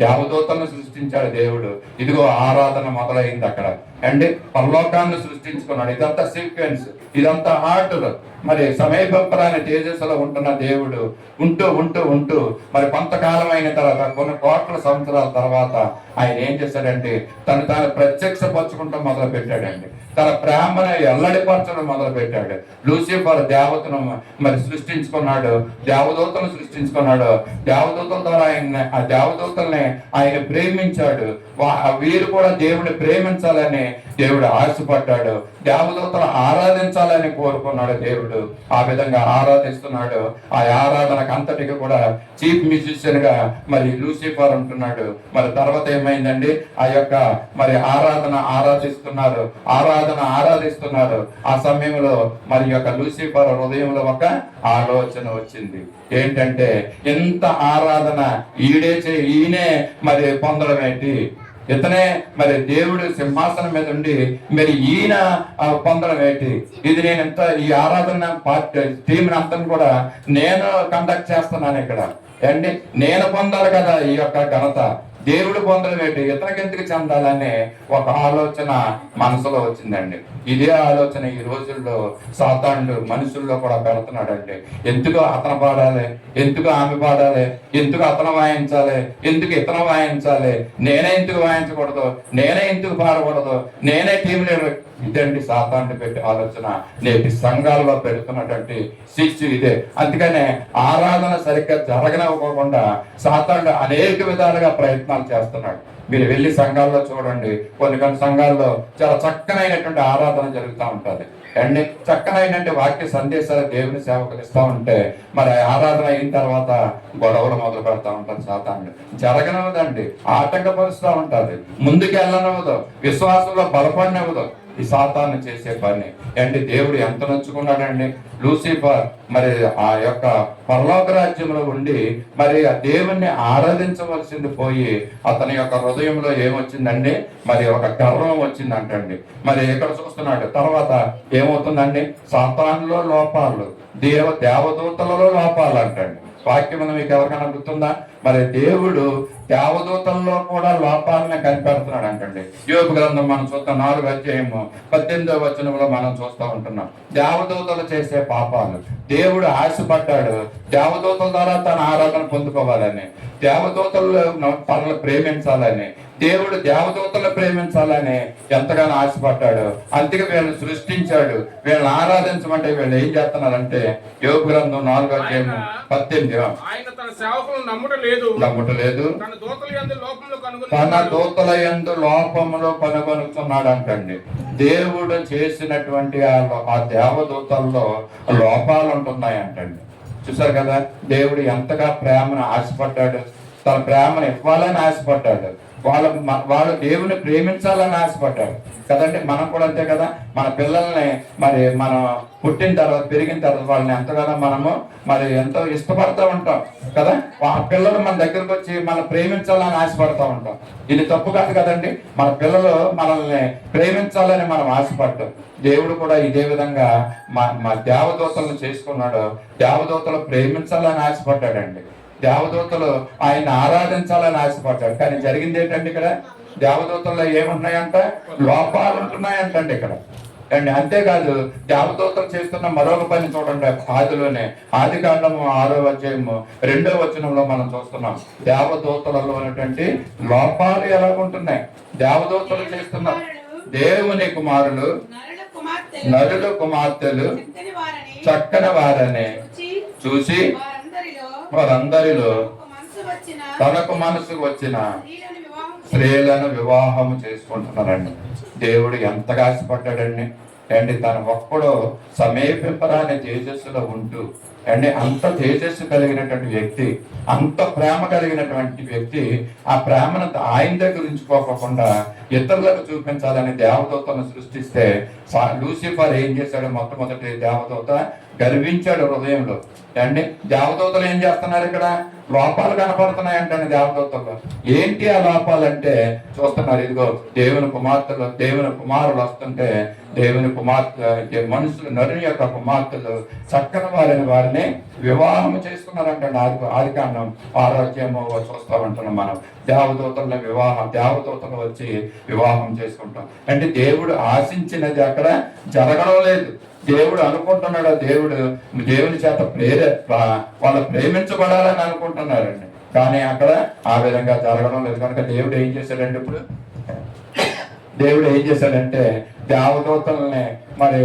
దేవదూతలను సృష్టించాడు దేవుడు. ఇదిగో ఆరాధన మొదలైంది అక్కడ అండి. పరలోకాన్ని సృష్టించుకున్నాడు. ఇదంతా సీక్వెన్స్, ఇదంతా ఆర్డర్. మరి సమయపరాని తేజస్సులో ఉంటున్న దేవుడు ఉంటూ ఉంటూ ఉంటూ మరి కొంతకాలం అయిన తర్వాత, కొన్ని కోట్ల సంవత్సరాల తర్వాత ఆయన ఏం చేశాడంటే తాను ప్రత్యక్షపరచుకుంటాం మొదలు పెట్టాడండి. తన ప్రేమను ఎల్లడిపరచడం మొదలు పెట్టాడు. లూసిఫర్ దేవతను మరి సృష్టించుకున్నాడు, దేవదూతను సృష్టించుకున్నాడు. దేవదూతల ద్వారా ఆ దేవదూతల్ని ఆయన ప్రేమించాడు. వీరు కూడా దేవుడిని ప్రేమించాలని దేవుడు ఆశపడ్డాడు. దేవదూతలు ఆరాధించాలని కోరుకున్నాడు దేవుడు. ఆ విధంగా ఆరాధిస్తున్నాడు. ఆ ఆరాధనకు అంతటికి కూడా చీఫ్ మ్యూజిషియన్ గా మరి లూసిఫర్ ఉంటున్నాడు. మరి తర్వాత ఏమైందండి? ఆ యొక్క మరి ఆరాధిస్తున్నారు. ఆ సమయంలో మరి యొక్క లూసిఫర్ హృదయంలో ఒక ఆలోచన వచ్చింది. ఏంటంటే ఇంత ఆరాధన ఈయనే మరి పొందడం ఏంటి? ఇతనే మరి దేవుడు సింహాసనం మీద ఉండి మరి ఈయన పొందడం ఏంటి? ఇది నేను ఎంత ఈ ఆరాధన టీంని అంతా కూడా నేను కండక్ట్ చేస్తున్నాను ఇక్కడ అండి. నేను పొందాలి కదా ఈ యొక్క ఘనత. దేవుడు పొందడం ఏంటి? ఇతనికి ఎందుకు చెందాలనే ఒక ఆలోచన మనసులో వచ్చిందండి. ఇదే ఆలోచన ఈ రోజుల్లో సాతానుడు మనుషుల్లో కూడా పెడుతున్నాడండి. ఎందుకు అతను పాడాలి, ఎందుకు ఆమె పాడాలి, ఎందుకు అతను వాయించాలి, ఎందుకు ఇతను వాయించాలి, నేనే ఎందుకు వాయించకూడదు, నేనే ఎందుకు పాడకూడదు, నేనే టీం లీడర్. ఇదండి సాతానుడు పెట్టి ఆలోచన నేటి సంఘాల్లో పెడుతున్నటువంటి శిక్ష ఇదే. అందుకనే ఆరాధన సరిగ్గా జరగనివ్వకుండా సాతానుడు అనేక విధాలుగా ప్రయత్నాలు చేస్తున్నాడు. మీరు వెళ్ళి సంఘాల్లో చూడండి, కొన్ని సంఘాల్లో చాలా చక్కనైనటువంటి ఆరాధన జరుగుతూ ఉంటుంది అండి. చక్కనైనటువంటి వాక్య సందేశాలు దేవుని సేవకులు ఇస్తూ ఉంటే మరి ఆరాధన అయిన తర్వాత గొడవలు మొదలు పెడతా ఉంటారు. సాతానుడు జరగనివ్వదండి, ఆటంకపరుస్తూ ఉంటుంది, ముందుకు వెళ్ళనివ్వదు, విశ్వాసంలో బలపడినివ్వదు. ఈ సాతాను చేసే పని అంటే దేవుడు ఎంత నొచ్చుకున్నాడండి. లూసిఫర్ మరి ఆ యొక్క పరలోక రాజ్యంలో ఉండి మరి ఆ దేవుణ్ణి ఆరాధించవలసింది పోయి అతని యొక్క హృదయంలో ఏమొచ్చిందండి? మరి ఒక గర్వం వచ్చిందంటండి. మరి ఇక్కడ చూస్తున్నాడు. తర్వాత ఏమవుతుందండి? సాతానులో లోపాలు, దేవదూతలలో లోపాలు అంటండి. వాక్యం మీకు ఎవరికైనా గుర్తుందా? మరి దేవుడు దేవదూతల్లో కూడా లోపాలను కనిపెడుతున్నాడు అంటండి. యోబు గ్రంథం మనం చూస్తాం 4వ అధ్యాయము 18వ వచనంలో మనం చూస్తూ ఉంటున్నాం. దేవదూతలు చేసే పాపాలు దేవుడు ఆశపడ్డాడు. దేవదూతల ద్వారా తన ఆరాధన పొందుకోవాలని, దేవదూతలను తనను ప్రేమించాలని, దేవుడు దేవదూతలను ప్రేమించాలని ఎంతగానో ఆశపడ్డాడు. అందుకే వీళ్ళని సృష్టించాడు. వీళ్ళని ఆరాధించమంటే వీళ్ళు ఏం చేస్తున్నారంటే యోబు గ్రంథం 4వ అధ్యాయము 18 ఆయన తన సేవకులను నమ్ముట లేదు, తన దూతల యందు లోపములు కనుగొనుతున్నాడు అంటండి. దేవుడు చేసినటువంటి ఆ దేవదూతల్లో లోపాలు ఉంటున్నాయంటండి. చూసారు కదా, దేవుడు ఎంతగా ప్రేమను ఆశపడ్డాడు, తన ప్రేమను ఇవ్వాలని ఆశపడ్డాడు. వాళ్ళు దేవుని ప్రేమించాలని ఆశపడ్డారు కదండి. మనం కూడా అంతే కదా. మన పిల్లల్ని మరి మనం పుట్టిన తర్వాత పెరిగిన తర్వాత వాళ్ళని ఎంతగానో మనము మరి ఎంతో ఇష్టపడుతూ ఉంటాం కదా. ఆ పిల్లలు మన దగ్గరకు వచ్చి మనం ప్రేమించాలని ఆశపడుతూ ఉంటాం. ఇది తప్పు కాదు కదండి. మన పిల్లలు మనల్ని ప్రేమించాలని మనం ఆశపడ్డాం. దేవుడు కూడా ఇదే విధంగా మా దేవదూతలను చేసుకున్నాడు. దేవదూతలు ప్రేమించాలని ఆశపడ్డాడండి. దేవదూతలు ఆయన ఆరాధించాలని ఆశపడ్డాడు. కానీ జరిగింది ఏంటంటే ఇక్కడ దేవదూతల్లో ఏముంటున్నాయంట, లోపాలు ఉంటున్నాయంటండి ఇక్కడ అండి. అంతేకాదు దేవదూతలు చేస్తున్న మరొక పని చూడండి. ఆదికాండము 6వ అధ్యాయము 2వ వచనంలో మనం చూస్తున్నాం. దేవదూతలలో ఉన్నటువంటి లోపాలు ఎలాగుంటున్నాయి. దేవదూతలు చేస్తున్న దేవుని కుమారులు నరుల కుమార్తెలు చక్కని వారని చూసి వారందరిలో తనకు మనసుకు వచ్చిన స్త్రీలను వివాహము చేసుకుంటున్నారండి. దేవుడు ఎంతగా ఆశపడ్డాడండి అండి. తన ఒక్కడో సమీపింపరాని తేజస్సులో ఉంటూ అండి అంత తేజస్సు కలిగినటువంటి వ్యక్తి, అంత ప్రేమ కలిగినటువంటి వ్యక్తి ఆ ప్రేమను ఆయన దగ్గర ఉంచుకోకుండా ఇతరులకు చూపించాలని దేవదూతను సృష్టిస్తే లూసిఫర్ ఏం చేశాడు? మొట్టమొదటి దేవదూత గర్వించాడు హృదయంలో అండి. దేవదూతలు ఏం చేస్తున్నారు? ఇక్కడ లోపాలు కనపడుతున్నాయంటండి దేవదూతల్లో. ఏంటి ఆ లోపాలంటే చూస్తున్నారు. ఇదిగో దేవుని కుమారులు వస్తుంటే దేవుని కుమార్తె మనుషులు నరుని యొక్క కుమార్తెలు చక్కని వారిని వివాహం చేసుకున్నారంటండి. ఆదికాండం 6వ అధ్యాయము చూస్తూ ఉంటున్నాం మనం. దేవదూతలు వచ్చి వివాహం చేసుకుంటాం అంటే దేవుడు ఆశించినది అక్కడ జరగడం లేదు. దేవుడు అనుకుంటున్నాడు, దేవుని చేత వాళ్ళు ప్రేమించబడాలని అనుకుంటున్నారండి. కానీ అక్కడ ఆ విధంగా జరగడం లేదు. కనుక దేవుడు ఏం చేశాడంటే దేవదూతల్ని మరి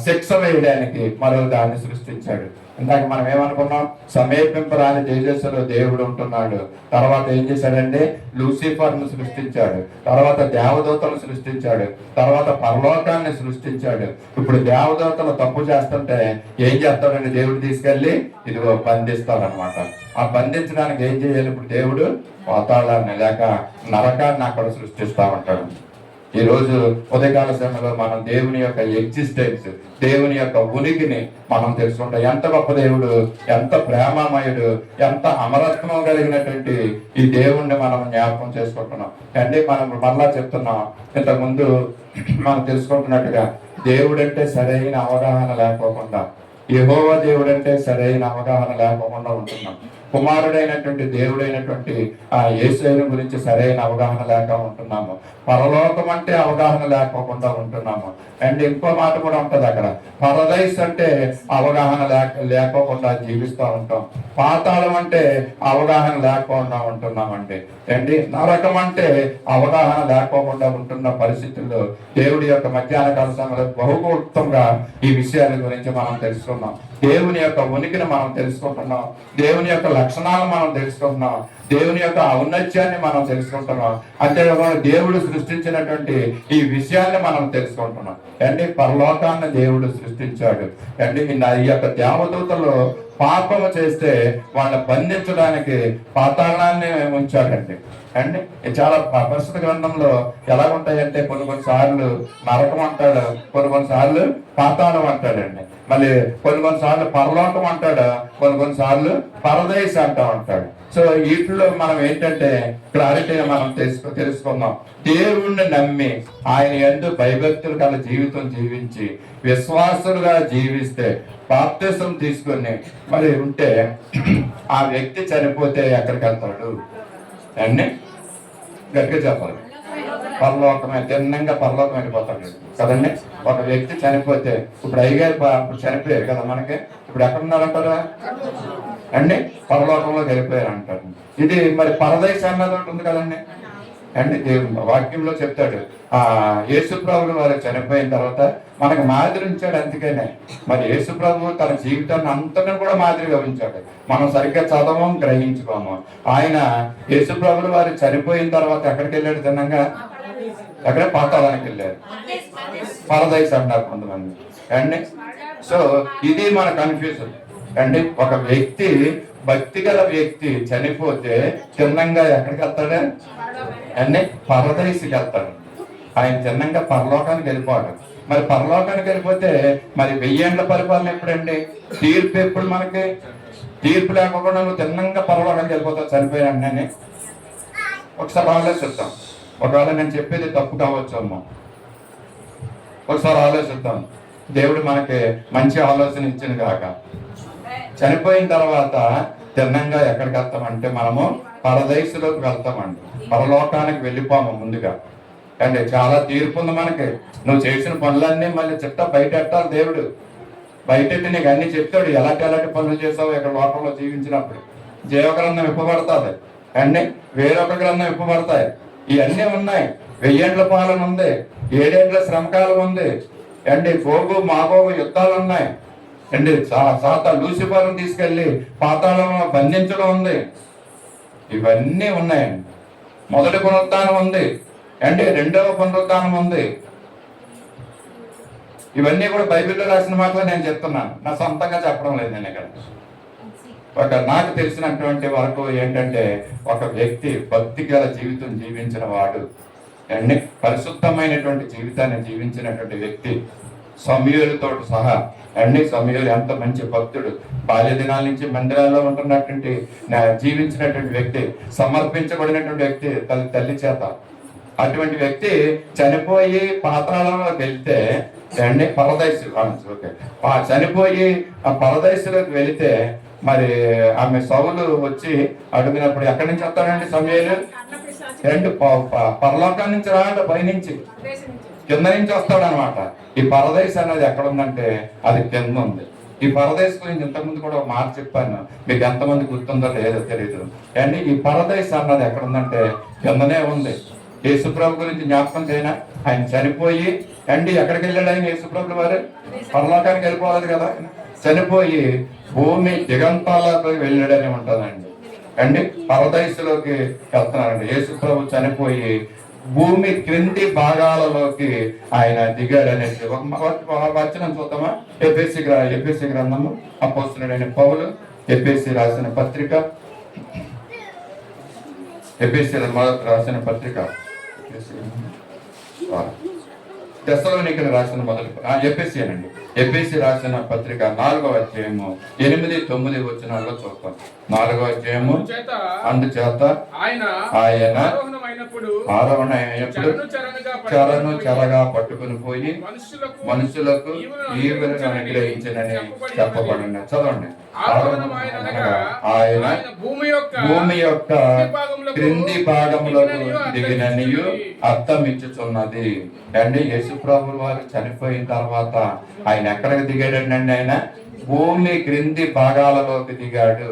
శిక్ష వేయడానికి మరో దాన్ని సృష్టించాడు. ఇందాక మనం ఏమనుకున్నాం? సమీపింపరాని తేజస్సులో దేవుడు ఉంటున్నాడు. తర్వాత ఏం చేశాడండి? లూసిఫర్ను సృష్టించాడు. తర్వాత దేవదూతలు సృష్టించాడు. తర్వాత పరలోకాన్ని సృష్టించాడు. ఇప్పుడు దేవదూతలు తప్పు చేస్తుంటే ఏం చేస్తాడండి? దేవుడు తీసుకెళ్లి ఇదిగో బంధిస్తాడనమాట. ఆ బంధించడానికి ఏం చేయాలి? ఇప్పుడు దేవుడు పాతాళాన్ని లేక నరకాన్ని అక్కడ సృష్టిస్తా ఉంటాడు. ఈ రోజు ఉదయకాల సమయంలో మనం దేవుని యొక్క ఎగ్జిస్టెన్స్, దేవుని యొక్క ఉనికిని మనం తెలుసుకుంటాం. ఎంత గొప్ప దేవుడు, ఎంత ప్రేమమయుడు, ఎంత అమరత్వం కలిగినటువంటి ఈ దేవుణ్ణి మనం జ్ఞాపకం చేసుకుంటున్నాం అంటే మనం మరలా చెప్తున్నాం. ఇంతకుముందు మనం తెలుసుకుంటున్నట్టుగా దేవుడంటే సరైన అవగాహన లేకోకుండా, యెహోవా దేవుడంటే సరైన అవగాహన లేకోకుండా ఉంటున్నాం. కుమారుడైనటువంటి దేవుడైనటువంటి ఆ యేసుని గురించి సరైన అవగాహన లేక ఉంటున్నాము. పరలోకం అంటే అవగాహన లేకోకుండా ఉంటున్నాము. అండ్ ఇంకో మాట కూడా ఉంటది అక్కడ, పరదైస్ అంటే అవగాహన లేకోకుండా జీవిస్తూ ఉంటాం. పాతాళం అంటే అవగాహన లేకుండా ఉంటున్నామండి. అండి నరకం అంటే అవగాహన లేకోకుండా ఉంటున్న పరిస్థితుల్లో దేవుడి యొక్క మధ్యాహ్న కాల సమయంలో బహుగూప్తంగా ఈ విషయాల గురించి మనం తెలుసుకున్నాం. దేవుని యొక్క ఉనికిని మనం తెలుసుకుంటున్నాం. దేవుని యొక్క లక్షణాలను మనం తెలుసుకుంటున్నాం. దేవుని యొక్క ఔన్నత్యాన్ని మనం తెలుసుకుంటున్నాం. అంతేకాకుండా దేవుడు సృష్టించినటువంటి ఈ విషయాన్ని మనం తెలుసుకుంటున్నాం. అంటే పరలోకాన్ని దేవుడు సృష్టించాడు. అంటే ఈ యొక్క దేవదూతలు పాపము చేస్తే వాళ్ళని బంధించడానికి పాతాళాన్ని ఉంచాడండి. అండి చాలా పరిశుద్ధ గ్రంథంలో ఎలాగుంటాయంటే కొన్ని సార్లు నరకం అంటాడు, కొన్ని సార్లు పాతాళం అంటాడండి. మళ్ళీ కొన్ని సార్లు పరలోకం అంటాడు, కొన్ని సార్లు పరదేశ్ అంటా ఉంటాడు. సో వీటిలో మనం ఏంటంటే క్లారిటీగా మనం తెలుసుకుందాం. దేవుణ్ణి నమ్మి ఆయన యందు భయభక్తులు గల జీవితం జీవించి విశ్వాసులుగా జీవిస్తే, బాప్తిసం తీసుకొని మరి ఉంటే ఆ వ్యక్తి చనిపోతే ఎక్కడికి వెళ్తాడు అండి? గట్టిగా చెప్పాలి. పరలోకమే, తిన్నంగా పరలోకం వెళ్ళిపోతాడు కదండి. ఒక వ్యక్తి చనిపోతే, ఇప్పుడు అయ్యగారు చనిపోయారు కదా మనకి, ఇప్పుడు ఎక్కడున్నారంటారా అండి? పరలోకంలోకి వెళ్ళిపోయారు అంటారు. ఇది మరి పరదేశ అన్నది ఉంటుంది కదండి అండి. దేవుడు వాక్యంలో చెప్తాడు, యేసుప్రభులు వారు చనిపోయిన తర్వాత మనకు మాదిరి ఉంచాడు. అందుకనే మరి యేసుప్రభు తన జీవితాన్ని అంతను కూడా మాదిరిగా ఉంచాడు. మనం సరిగ్గా చదవం, గ్రహించుకోము. ఆయన యేసుప్రభులు వారు చనిపోయిన తర్వాత ఎక్కడికి వెళ్ళాడు? తిన్నంగా అక్కడే పాతాళానికి వెళ్ళారు. పరదేశ్ అంటారు కొంతమంది అండి. సో ఇది మన కన్ఫ్యూజన్ అండి. ఒక వ్యక్తి భక్తి గల వ్యక్తి చనిపోతే తిన్నంగా ఎక్కడికి వెళ్తాడు? అన్నీ పరదేశికి వెళ్తాడు. ఆయన తిన్నంగా పరలోకానికి వెళ్ళిపోవడం. మరి పరలోకానికి వెళ్ళిపోతే మరి 1000 ఏళ్ల పరిపాలన ఎప్పుడండి? తీర్పు ఎప్పుడు? మనకి తీర్పు లేకుండా నువ్వు తిన్నంగా పరలోకానికి వెళ్ళిపోతావు చనిపోయానని. ఒకసారి ఆలోచిద్దాం. ఒకవేళ నేను చెప్పేది తప్పు కావచ్చు అమ్మా, ఒకసారి ఆలోచిద్దాం. దేవుడు మనకి మంచి ఆలోచన ఇచ్చింది కాక. చనిపోయిన తర్వాత తిన్నంగా ఎక్కడికి వెళ్తామంటే మనము పరదేశంలోకి వెళ్తామండి. పరలోకానికి వెళ్ళిపోము ముందుగా. అంటే చాలా తీర్పు ఉంది మనకి. నువ్వు చేసిన పనులన్నీ మళ్ళీ చెప్తా బయట పెట్టాలి దేవుడు. బయటెట్టి నీకు అన్ని చెప్తాడు, ఎలాంటి పనులు చేసావు ఇక్కడ లోకంలో జీవించినప్పుడు. జీవగ్రంథం ఇప్పబడతాది అండి, వేరొక గ్రంథం ఇప్పబడతాయి. ఇవన్నీ ఉన్నాయి. 1000 ఏళ్ల పాలన ఉంది, 7 ఏళ్ల శ్రమకాలం ఉంది అండి, గోగు మాగోగు యుద్ధాలు ఉన్నాయి అండి, లూసిఫర్ను తీసుకెళ్లి పాతాళంలో బంధించడం ఉంది. ఇవన్నీ ఉన్నాయండి. మొదటి పునరుద్ధానం ఉంది అండి, రెండవ పునరుద్ధానం ఉంది. ఇవన్నీ కూడా బైబిల్లో రాసిన మాటలు నేను చెప్తున్నాను, నా సొంతంగా చెప్పడం లేదు. నేను ఇక్కడ నాకు తెలిసినటువంటి వరకు ఏంటంటే, ఒక వ్యక్తి భక్తి గల జీవితం జీవించిన వాడు అండి, పరిశుద్ధమైనటువంటి జీవితాన్ని జీవించినటువంటి వ్యక్తి, సమూయేలుతో సహా అండి. సమూయేలు ఎంత మంచి భక్తుడు, బాల్య దినాల నుంచి మందిరాల్లో ఉంటున్నటువంటి జీవించినటువంటి వ్యక్తి, సమర్పించబడినటువంటి వ్యక్తి తల్లి చేత. అటువంటి వ్యక్తి చనిపోయి పాతాళంలోకి వెళ్తే అండి, చనిపోయి ఆ పరదేశంలోకి వెళితే మరి ఆమె సౌలు వచ్చి అడిగినప్పుడు ఎక్కడి నుంచి వస్తాడండి సమూయేలు? రెండు పరలోకం నుంచి రాడు, పైనుంచి కింద నుంచి వస్తాడు అనమాట. ఈ పరదేశం అనేది ఎక్కడ ఉందంటే అది కింద ఉంది. ఈ పరదేశం గురించి ఇంతకుముందు కూడా ఒక మాట చెప్పాను, మీకు ఎంతమంది గుర్తుందో లేదో తెలియదు. అండి ఈ పరదేశం అన్నది ఎక్కడ ఉందంటే కిందనే ఉంది. యేసుప్రభు గురించి జ్ఞాపకం చేయనా? ఆయన చనిపోయి అండి ఎక్కడికి వెళ్ళాడు ఆయన? యేసుప్రభుల వారు పరలోకానికి వెళ్ళిపోవాలి కదా. చనిపోయి భూమి దిగంతాలకు వెళ్ళాడని ఉంటుందండి అండి, పరదేశంలోకి వెళ్తున్నారండి. యేసుప్రభు చనిపోయి భూమి క్రింది భాగాలలోకి ఆయన దిగాడనేసి ఒక వచనం చూద్దామా? ఎఫెసీ గ్రంథము, అపోస్తలుడైన పౌలు ఎఫెసీ రాసిన పత్రిక, ఎఫెసీ మొదట రాసిన పత్రిక, తెస్సలోనికీయులకు రాసిన మొదటి ఎఫెసీ అనండి, ఎఫెసీ రాసిన పత్రిక 4వ అధ్యాయము 8, 9 వచనాల్లో చూస్తాం. 4వ అధ్యాయము, అందుచేత ఆయన ఆరోహణ అయినప్పుడు చెరను చెరగా పట్టుకుని పోయి మనుషులకు ఈవులను అనుగ్రహించనని చెప్పబడిన. చదవండి. ఆయన భూమి యొక్క క్రింది భాగములకు దిగిననియు అర్థం ఇచ్చుచున్నది అండి. యేసుప్రభుల వారు చనిపోయిన తర్వాత ఆయన ఎక్కడికి దిగాడండి? ఆయన భూమి క్రింది భాగాలలోకి దిగాడు.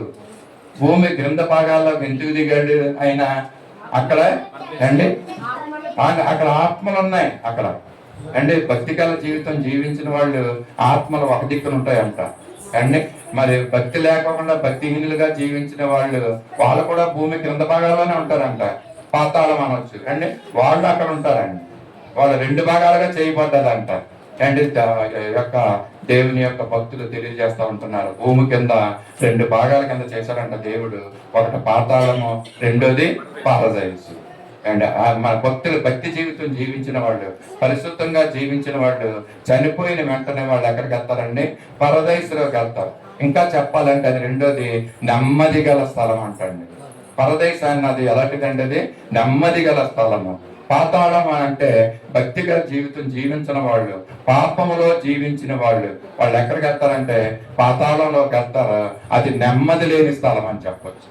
భూమి క్రింద భాగాల్లోకి ఎందుకు దిగాడు ఆయన? అక్కడ అండి అక్కడ ఆత్మలు ఉన్నాయి అక్కడ అండి. భక్తికాల జీవితం జీవించిన వాళ్ళు ఆత్మలు ఒక దిక్కున ఉంటాయంట అండి. మరి భక్తి లేకుండా భక్తిహీనులుగా జీవించిన వాళ్ళు కూడా భూమి క్రింద భాగాల్లోనే ఉంటారంట. పాతాళం అనవచ్చు అండి. వాళ్ళు అక్కడ ఉంటారండి. వాళ్ళు 2 భాగాలుగా చేయబడ్డదంట అండి. యొక్క దేవుని యొక్క భక్తులు తెలియజేస్తా ఉంటున్నారు. భూమి కింద 2 భాగాల కింద చేశారంట దేవుడు. ఒకటి పాతాళము, రెండోది పారదైసు అండ్ మన భక్తులు భక్తి జీవితం జీవించిన వాళ్ళు, పరిశుద్ధంగా జీవించిన వాళ్ళు చనిపోయిన వెంటనే వాళ్ళు ఎక్కడికి వెళ్తారండి? పరదేశంలోకి వెళ్తారు. ఇంకా చెప్పాలంటే అది రెండోది నెమ్మది గల స్థలం అంటండి. పరదేశాన్ని అది ఎలాంటిదండి? అది నెమ్మది గల స్థలము. పాతాళం అంటే భక్తిగా జీవితం జీవించిన వాళ్ళు, పాపములో జీవించిన వాళ్ళు ఎక్కడికి వెళ్తారంటే పాతాళంలోకి వెళ్తారు. అది నెమ్మది లేని స్థలం అని చెప్పొచ్చు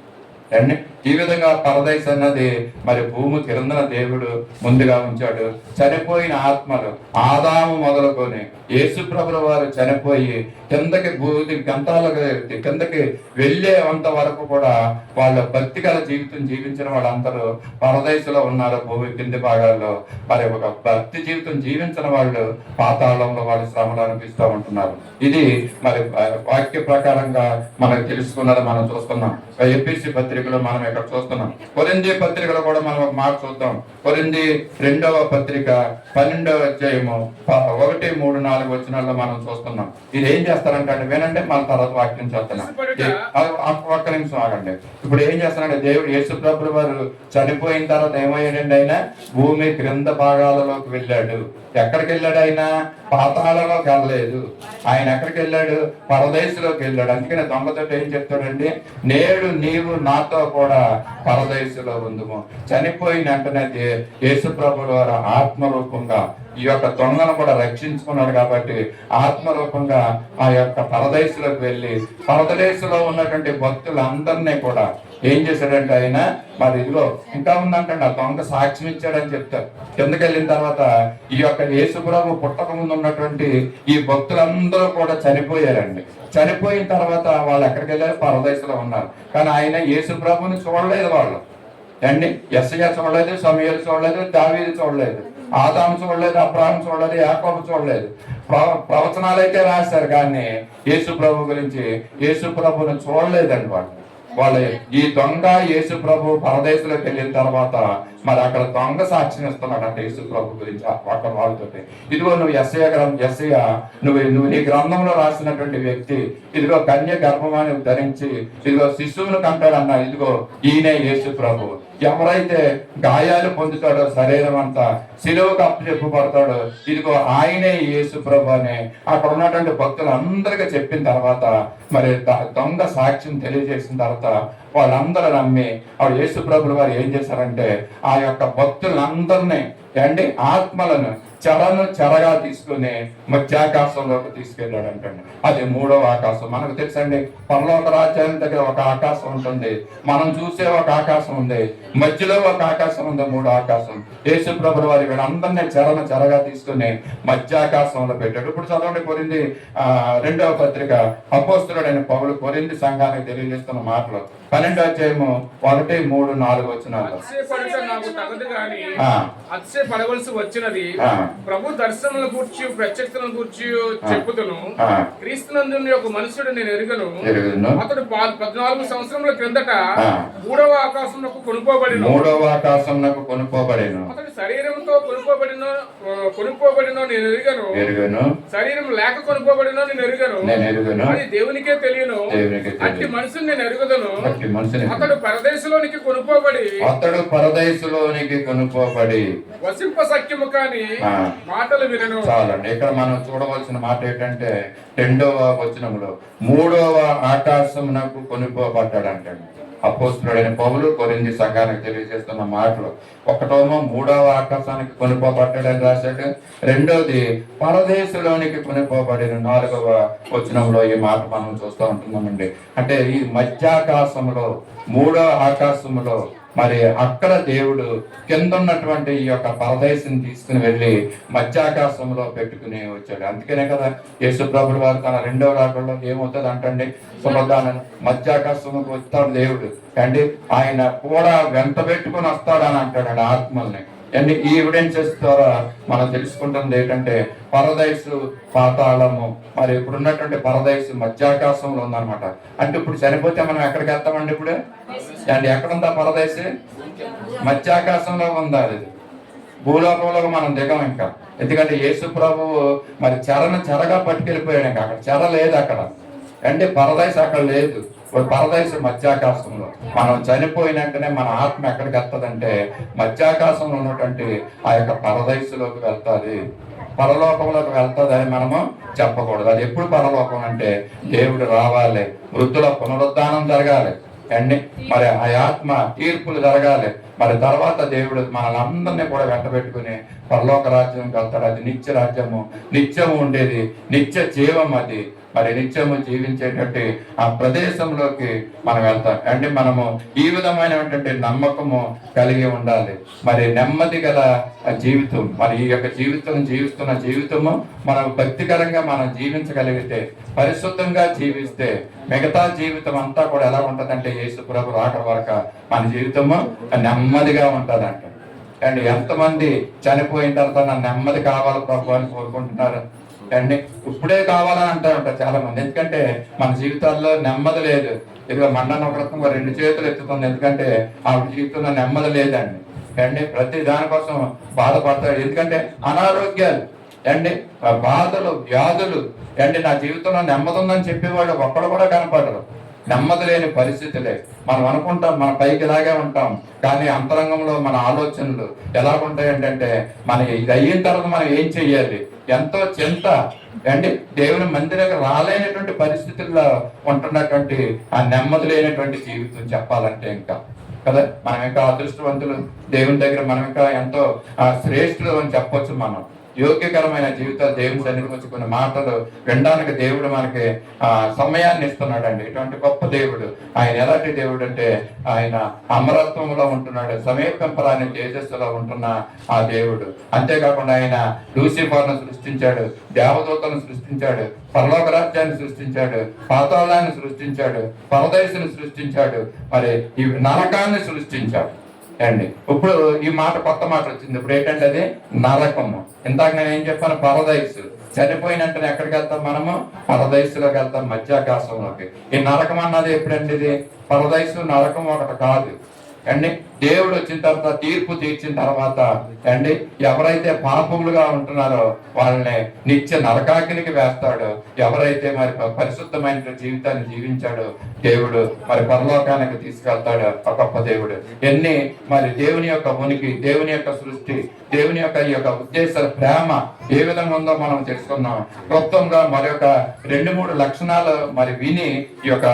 అండి. ఈ విధంగా పరదేశం అన్నది మరి భూమి క్రిందన దేవుడు ముందుగా ఉంచాడు. చనిపోయిన ఆత్మలు ఆదాము మొదలుకొని యేసుప్రభుల వారు చనిపోయి కిందకి భూమి గంతాలకు కిందకి వెళ్ళే అంత వరకు కూడా వాళ్ళ భక్తిగల జీవితం జీవించిన వాళ్ళందరూ పరదేశంలో ఉన్నారు. భూమి కింది భాగాల్లో మరి ఒక భక్తి జీవితం జీవించిన వాళ్ళు పాతాళంలో వాళ్ళు శ్రమలు అనిపిస్తూ ఉంటున్నారు. ఇది మరి వాక్య ప్రకారంగా మనకు తెలుసుకున్నది మనం చూస్తున్నాం. ఎఫెసీ పత్రికలో మనం ఇక్కడ చూస్తున్నాం. కొరింథీ పత్రికలో కూడా మనం ఒక మాట చూద్దాం. కొరింథీ 2వ పత్రిక 12వ అధ్యాయము 1, 3, 4 వచనాల్లో మనం చూస్తున్నాం. ఇది ఏం చేస్తారంటే వినండి, మన తర్వాత వాక్యం చూస్తున్నాం. ఒక్క నిమిషం ఆగండి. ఇప్పుడు ఏం చేస్తారంటే దేవుడు యేసు ప్రభువు వారు చనిపోయిన తర్వాత ఏమయ్యాడండి? ఆయన భూమి క్రింద భాగాలలోకి వెళ్ళాడు. ఎక్కడికి వెళ్ళాడు? ఆయన పాతాళలోకి వెళ్ళలేదు. ఆయన ఎక్కడికి వెళ్ళాడు? పరదేశంలోకి వెళ్ళాడు. అందుకని దొంగతో ఏం చెప్తాడండి? నేడు నీవు నాతో కూడా పరదేశంలో ఉందుము. చనిపోయిన వెంటనే యేసు ప్రభువు వారు ఆత్మరూపంగా ఈ యొక్క దొంగను కూడా రక్షించుకున్నాడు కాబట్టి ఆత్మరూపంగా ఆ యొక్క పరదేశంలోకి వెళ్ళి పరదేశంలో ఉన్నటువంటి భక్తులందరినీ కూడా ఏం చేశాడంటే ఆయన, మరి ఇదిగో ఇంకా ఉందంటే ఆ దొంగ సాక్ష్యం ఇచ్చాడని చెప్తారు. కిందకి వెళ్ళిన తర్వాత ఈ యొక్క యేసు ప్రభు పుట్టక ముందు ఉన్నటువంటి ఈ భక్తులందరూ కూడా చనిపోయారండి. చనిపోయిన తర్వాత వాళ్ళు ఎక్కడికి వెళ్ళారు? పరదేశంలో ఉన్నారు. కానీ ఆయన యేసు ప్రభుని చూడలేదు వాళ్ళు అండి. యెషయా చూడలేదు, సమూయేలు చూడలేదు, దావీదు చూడలేదు, ఆదాము చూడలేదు, అబ్రాహాము చూడలేదు, యాకోబు చూడలేదు. ప్రవచనాలు అయితే రాశారు కానీ యేసు ప్రభు గురించి యేసు ప్రభుని చూడలేదండి వాళ్ళు. ఈ దొంగ యేసు ప్రభు పరదేశంలోకి వెళ్ళిన తర్వాత మరి అక్కడ దొంగ సాక్ష్యం ఇస్తున్నాడు అంటే యేసు ప్రభు గురించి అక్కడ వాళ్ళతో. ఇదిగో నువ్వు యెషయా నువ్వు నీ గ్రంథంలో రాసినటువంటి వ్యక్తి, ఇదిగో కన్య గర్భమాన్ని ధరించి ఇదిగో శిశువును కంటాడన్నా, ఇదిగో ఈయనే యేసు ప్రభు. ఎవరైతే గాయాలు పొందుతాడో శరీరం అంతా శిలువకు అప్పచెప్పబడతాడో ఇదిగో ఆయనే యేసు ప్రభు అని అక్కడ ఉన్నటువంటి భక్తులందరికీ చెప్పిన తర్వాత మరి దొంగ సాక్ష్యం తెలియజేసిన తర్వాత వాళ్ళందరూ నమ్మి ఆవిడ యేసు ప్రభులు వారు ఏం చేశారంటే ఆ యొక్క భక్తులందరినీ ఆత్మలను చెరగా తీసుకుని మధ్యాకాశంలోకి తీసుకెళ్ళాడు అంటండి. అది 3వ ఆకాశం. మనకు తెలుసండి, పరలోక రాజ్యానికి దగ్గర ఒక ఆకాశం ఉంటుంది, మనం చూసే ఒక ఆకాశం ఉంది, మధ్యలో ఒక ఆకాశం ఉంది, 3వ ఆకాశం. యేసు ప్రభువు వారి వీళ్ళందరినీ చెరగా తీసుకుని మధ్యాకాశంలో పెట్టాడు. ఇప్పుడు చదవండి కొరింథీ 2వ పత్రిక అపోస్తలుడైన పౌలు కొరింథీ సంఘానికి తెలియజేస్తున్న మాటలు 12వ అధ్యాయము 1, 3, 4 వచనాలు. పడవలసి వచ్చినది ప్రభు దర్శనములను గూర్చి ప్రత్యక్షతలను గూర్చి చెప్పుదును. క్రీస్తునందు ఒక మనుషుడు నేను ఎరుగను. అతడు 14 సంవత్సరముల క్రిందట 3వ ఆకాశమునకు కొనుక్కోబడెను. అతడు శరీరంతో కొనుక్కోబడినో నేను ఎరుగను. శరీరం లేక కొనుక్కోబడినో నేను ఎరుగను. అది దేవునికే తెలియను. అట్టి మనుషుని నేను ఎరుగదను. అతడు పరదేశంలోనికి కొనుక్కోబడి వసింప సఖ్యము కాని మాటలు వినను. చాలండి. ఇక్కడ మనం చూడవలసిన మాట ఏంటంటే 2వ వచనంలో 3వ ఆకాశమునకు కొనుక్కోబడ్డాడు అంటాడు అపోస్తలుడైన పౌలు కొరింథీ సంఘానికి తెలియజేస్తున్న మాటలు. ఒకటోమో 3వ ఆకాశానికి కొనుక్కోబడ్డాడని రాశాడు, రెండోది పరదేశంలోనికి కొనుక్కోబడిన 4వ వచనంలో ఈ మాట మనం చూస్తూ ఉంటున్నామండి. అంటే ఈ మధ్యాకాశంలో 3వ ఆకాశంలో మరి అక్కడ దేవుడు కింద ఉన్నటువంటి ఈ యొక్క పరదేశం తీసుకుని వెళ్ళి మధ్యాకాశంలో పెట్టుకుని వచ్చాడు. అందుకనే కదా యేసు ప్రభువు వారు తన 2వ రాకడలో ఏమవుతుంది అంటండి, పునరుద్ధానం మధ్యాకాశంలోకి వస్తాడు దేవుడు అండి. ఆయన కూడా వెంట పెట్టుకుని వస్తాడని అంటాడు ఆత్మల్ని. అండ్ ఈ ఎవిడెన్సెస్ ద్వారా మనం తెలుసుకుంటుంది ఏంటంటే పరదేశు పాతాళము, మరి ఇప్పుడు ఉన్నటువంటి పరదేశు మధ్యాకాశంలో ఉందన్నమాట. అంటే ఇప్పుడు చనిపోతే మనం ఎక్కడికి వెళ్తామండి ఇప్పుడు? అండ్ ఎక్కడుందా పరదేశు? మధ్యాకాశంలో ఉందా? అది భూలోకంలో మనం దిగం ఇంకా. ఎందుకంటే యేసు ప్రభువు మరి చెరగా పట్టుకెళ్ళిపోయాడు. ఇంకా అక్కడ చెర లేదు అక్కడ, అంటే పరదేశు అక్కడ లేదు. పరదేశం మధ్యాకాశంలో. మనం చనిపోయిన వెంటనే మన ఆత్మ ఎక్కడికి వెళ్తుందంటే మధ్యాకాశంలో ఉన్నటువంటి ఆ యొక్క పరదేశంలోకి వెళ్తాది, పరలోకంలోకి వెళ్తుంది అని మనము చెప్పకూడదు. అది ఎప్పుడు పరలోకం అంటే దేవుడు రావాలి, వృద్ధుల పునరుద్ధానం జరగాలి అండి, మరి ఆ ఆత్మ తీర్పులు జరగాలి, మరి తర్వాత దేవుడు మనల్ని అందరినీ కూడా వెంట పెట్టుకుని పరలోక రాజ్యంకి వెళ్తాడు. అది నిత్య రాజ్యము, నిత్యము ఉండేది, నిత్య జీవం. అది మరి నిత్యము జీవించేటట్టు ఆ ప్రదేశంలోకి మనం వెళ్తాం. అంటే మనము ఈ విధమైనటువంటి నమ్మకము కలిగి ఉండాలి. మరి నెమ్మది గల జీవితం, మరి ఈ యొక్క జీవిస్తున్న జీవితము మనం భక్తికరంగా మనం జీవించగలిగితే, పరిశుద్ధంగా జీవిస్తే మిగతా జీవితం అంతా కూడా ఎలా ఉంటదంటే యేసు ప్రభు రాకడ వరకు మన జీవితము నెమ్మదిగా ఉంటదంట. అండ్ ఎంతమంది చనిపోయిన తర్వాత నా నెమ్మది కావాలి ప్రభు అని కోరుకుంటున్నారు? అండి ఇప్పుడే కావాలని అంటూ ఉంటారు చాలా మంది. ఎందుకంటే మన జీవితాల్లో నెమ్మది లేదు. ఇదిగో మండన ఒక రకంగా 2 చేతులు ఎత్తుతుంది, ఎందుకంటే ఆవిడ జీవితంలో నెమ్మది లేదండి. అండి ప్రతి దానికోసం బాధపడతాడు, ఎందుకంటే అనారోగ్యాలు అండి, బాధలు, వ్యాధులు అండి. నా జీవితంలో నెమ్మది ఉందని చెప్పేవాడు ఒక్కడు కూడా కనపడరు. నెమ్మది లేని పరిస్థితులే. మనం అనుకుంటాం మన పైకి ఇలాగే ఉంటాం, కానీ అంతరంగంలో మన ఆలోచనలు ఎలాగుంటాయి అంటే మన ఇది అయిన తర్వాత మనం ఏం చెయ్యాలి, ఎంతో చింత అండి. దేవుని మందిరానికి రాలేనటువంటి పరిస్థితుల్లో ఉంటున్నటువంటి ఆ నెమ్మది లేనటువంటి జీవితం చెప్పాలంటే ఇంకా కదా. మనం ఇంకా అదృష్టవంతులు, దేవుని దగ్గర మనం ఇంకా ఎంతో శ్రేష్ఠులు అని చెప్పొచ్చు. మనం యోగ్యకరమైన జీవితాలు దేవుని సన్నిధికి వచ్చి కొన్ని మాటలు వినడానికి దేవుడు మనకి సమయాన్ని ఇస్తున్నాడు అండి. ఇటువంటి గొప్ప దేవుడు ఆయన. ఎలాంటి దేవుడు అంటే ఆయన అమరత్వంలో ఉంటున్నాడు, సమీపంపరాని తేజస్సులో ఉంటున్న ఆ దేవుడు. అంతేకాకుండా ఆయన లూసిఫర్ను సృష్టించాడు, దేవదూతలను సృష్టించాడు, పరలోక రాజ్యాన్ని సృష్టించాడు, పాతాళాన్ని సృష్టించాడు, పరదేశుని సృష్టించాడు, మరి ఈ నరకాన్ని సృష్టించాడు అండి. ఇప్పుడు ఈ మాట కొత్త మాట వచ్చింది. ఇప్పుడు ఏంటంటే అది నరకము. ఇందాక నేను ఏం చెప్పాను, పరదైసు. చనిపోయినట్టు ఎక్కడికి వెళ్తాం మనము? పరదైసులోకి వెళ్తాం, మధ్యాకాశంలోకి. ఈ నరకం అన్నది ఎప్పుడండి? ఇది పరదైసు నరకం ఒకటి కాదు అండి. దేవుడు వచ్చిన తర్వాత, తీర్పు తీర్చిన తర్వాత అండి, ఎవరైతే పాపములుగా ఉంటున్నారో వాళ్ళని నిత్య నరకాగ్నికి వేస్తాడు. ఎవరైతే మరి పరిశుద్ధమైన జీవితాన్ని జీవించాడో దేవుడు మరి పరలోకానికి తీసుకెళ్తాడు. ఒక గొప్ప దేవుడు. ఎన్ని మరి దేవుని యొక్క ఉనికి, దేవుని యొక్క సృష్టి, దేవుని యొక్క ఈ యొక్క ఉద్దేశ ప్రేమ ఏ విధంగా ఉందో మనం తెలుసుకున్నాం. క్లుప్తంగా మరొక 2-3 లక్షణాలు మరి విని ఈ యొక్క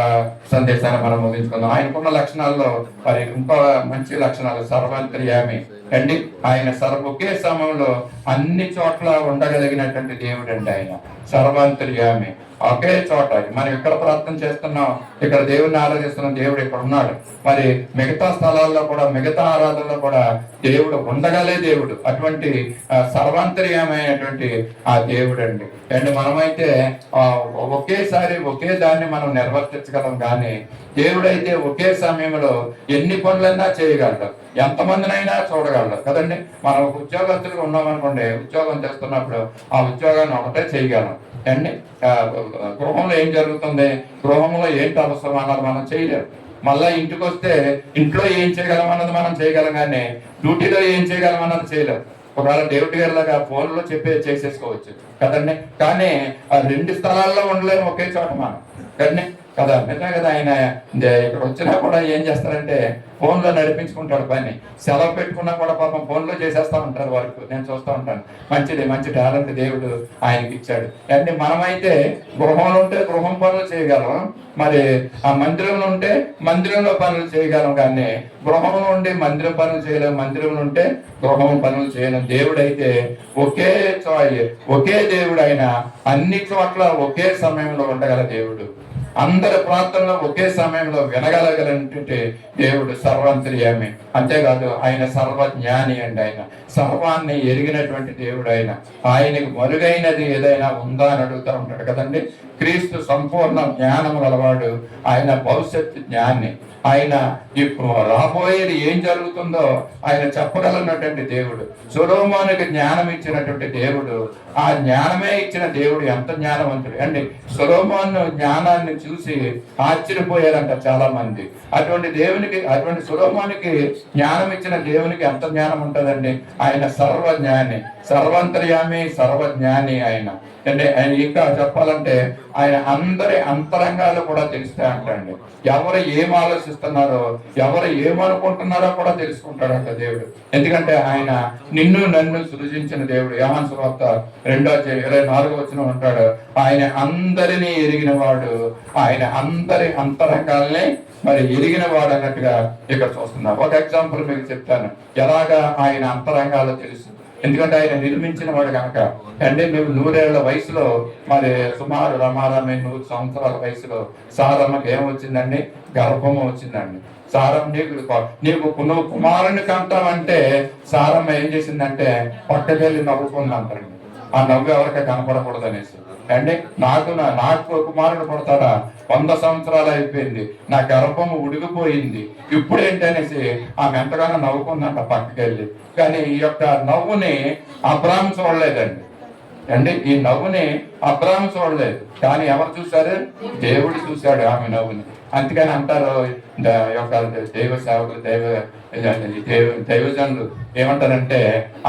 సందేశాన్ని మనం ముగించుకుందాం. ఆయనకున్న లక్షణాల్లో మరి ఇంకో మంచి లక్షణాలు, సర్వాంతర్యామి అండి. ఆయన ఒకే సమయంలో అన్ని చోట్ల ఉండగలిగినటువంటి దేవుడు అండి. ఆయన సర్వాంతర్యామి, ఒకే చోట. మనం ఇక్కడ ప్రార్థన చేస్తున్నాం, ఇక్కడ దేవుడిని ఆరాధిస్తున్నాం, దేవుడు ఇక్కడ ఉన్నాడు. మరి మిగతా స్థలాల్లో కూడా, మిగతా ఆరాధనలో కూడా దేవుడు ఉండగలే దేవుడు. అటువంటి సర్వాంతర్యమైనటువంటి ఆ దేవుడు అండి. అండ్ మనమైతే ఒకేసారి ఒకే దాన్ని మనం నిర్వర్తించగలం, కానీ దేవుడైతే ఒకే సమయంలో ఎన్ని పనులైనా చేయగలడు, ఎంతమందినైనా చూడగలడు కదండి. మనం ఉద్యోగస్తులుగా ఉన్నామనుకోండి, ఉద్యోగం చేస్తున్నప్పుడు ఆ ఉద్యోగాన్ని ఒకటే చేయగలం అండి. గృహంలో ఏం జరుగుతుంది, గృహంలో ఏంటి అవసరం అన్నది మనం చేయలేము. మళ్ళా ఇంటికి వస్తే ఇంట్లో ఏం చేయగలం అన్నది మనం చేయగలం, కానీ డ్యూటీలో ఏం చేయగలం అన్నది చేయలేము. ఒకవేళ డేవిడ్ గారి లాగా ఫోన్లో చేసేసుకోవచ్చు కదండి, కానీ ఆ 2 స్థలాల్లో ఉండలేము ఒకే చోట మనం కదండి కదా. నిజమే కదా. ఆయన ఇక్కడ వచ్చినా కూడా ఏం చేస్తారంటే ఫోన్లో నడిపించుకుంటాడు పని. సెలవు పెట్టుకున్నా కూడా పాపం ఫోన్లో చేసేస్తా ఉంటారు వర్క్. నేను చూస్తూ ఉంటాను. మంచిది, మంచి టాలెంట్ దేవుడు ఆయనకి ఇచ్చాడు. అంటే మనమైతే గృహంలో ఉంటే గృహం పనులు చేయగలం, మరి ఆ మందిరంలో ఉంటే మందిరంలో పనులు చేయగలం, కానీ గృహంలో ఉండి మందిరం పనులు చేయలేము, మందిరంలో ఉంటే గృహం పనులు చేయలేము. దేవుడైతే ఒకే దేవుడు. ఆయన అన్ని చోట్ల ఒకే సమయంలో ఉండగల దేవుడు. అందరి ప్రార్థనలో ఒకే సమయంలో వినగలగలంటే దేవుడు సర్వాంతర్యామి. అంతేకాదు ఆయన సర్వజ్ఞాని అండి. ఆయన సర్వాన్ని ఎరిగినటువంటి దేవుడు. ఆయనకు మరుగైనది ఏదైనా ఉందా అని అడుగుతూ ఉంటాడు కదండి. క్రీస్తు సంపూర్ణ జ్ఞానం గలవాడు. ఆయన భవిష్యత్తు జ్ఞాని. ఆయన ఇప్పుడు రాబోయేది ఏం జరుగుతుందో ఆయన చెప్పగలనటువంటి దేవుడు. సొలొమోనుకి జ్ఞానం ఇచ్చినటువంటి దేవుడు. ఆ జ్ఞానమే ఇచ్చిన దేవుడు ఎంత జ్ఞానవంతుడు అండి. సొలొమోను జ్ఞానాన్ని చూసి ఆశ్చర్యపోయారంట చాలా మంది. అటువంటి సొలొమోనుకి జ్ఞానం ఇచ్చిన దేవునికి ఎంత జ్ఞానం ఉంటుందండి. ఆయన సర్వజ్ఞాని, సర్వంతర్యామి, సర్వజ్ఞాని ఆయన. అంటే ఆయన ఇంకా చెప్పాలంటే ఆయన అందరి అంతరంగాలు కూడా తెలుస్తా అంటండి. ఎవరు ఏం ఆలోచిస్తున్నారో, ఎవరు ఏమనుకుంటున్నారో కూడా తెలుసుకుంటాడంట దేవుడు. ఎందుకంటే ఆయన నిన్ను నన్ను సృజించిన దేవుడు. యోహాను సువార్త 2:24 ఉంటాడు, ఆయన అందరినీ ఎరిగిన వాడు, ఆయన అందరి అంతరంగాల్ని మరి ఎరిగిన వాడు అన్నట్టుగా ఇక్కడ చూస్తున్నారు. ఒక ఎగ్జాంపుల్ మీకు చెప్తాను, ఎలాగా ఆయన అంతరంగాలు తెలుసు. ఎందుకంటే ఆయన నిర్మించిన వాడు కనుక. అంటే నువ్వు 100 ఏళ్ల వయసులో, మరి సుమారు రమారమే 100 సంవత్సరాల వయసులో సారమ్మకి ఏమొచ్చిందండి? గర్భము వచ్చిందండి. సారం నీకు నువ్వు కుమారుని కంటావంటే సారమ్మ ఏం చేసిందంటే పక్కకెళ్ళి నవ్వుకుంది అంటారండి. ఆ నవ్వు ఎవరికీ కనపడకూడదు అనేసి. అంటే నాకు కుమారుడు పుడతాడా, 100 సంవత్సరాలు అయిపోయింది, నా గర్భము ఉడిగిపోయింది, ఇప్పుడు ఏంటనేసి ఆమె ఎంతగానో నవ్వుకుందంట పక్కకెళ్ళి. కానీ ఈ యొక్క నవ్వుని అబ్రాహాము చూడలేదండి. అంటే ఈ నవ్వుని అబ్రాహం చూడలేదు, కానీ ఎవరు చూశారు? దేవుడు చూశాడు ఆమె నవ్వుని. అందుకని అంటారు యొక్క దైవ సేవకులు దైవజనులు ఏమంటారంటే,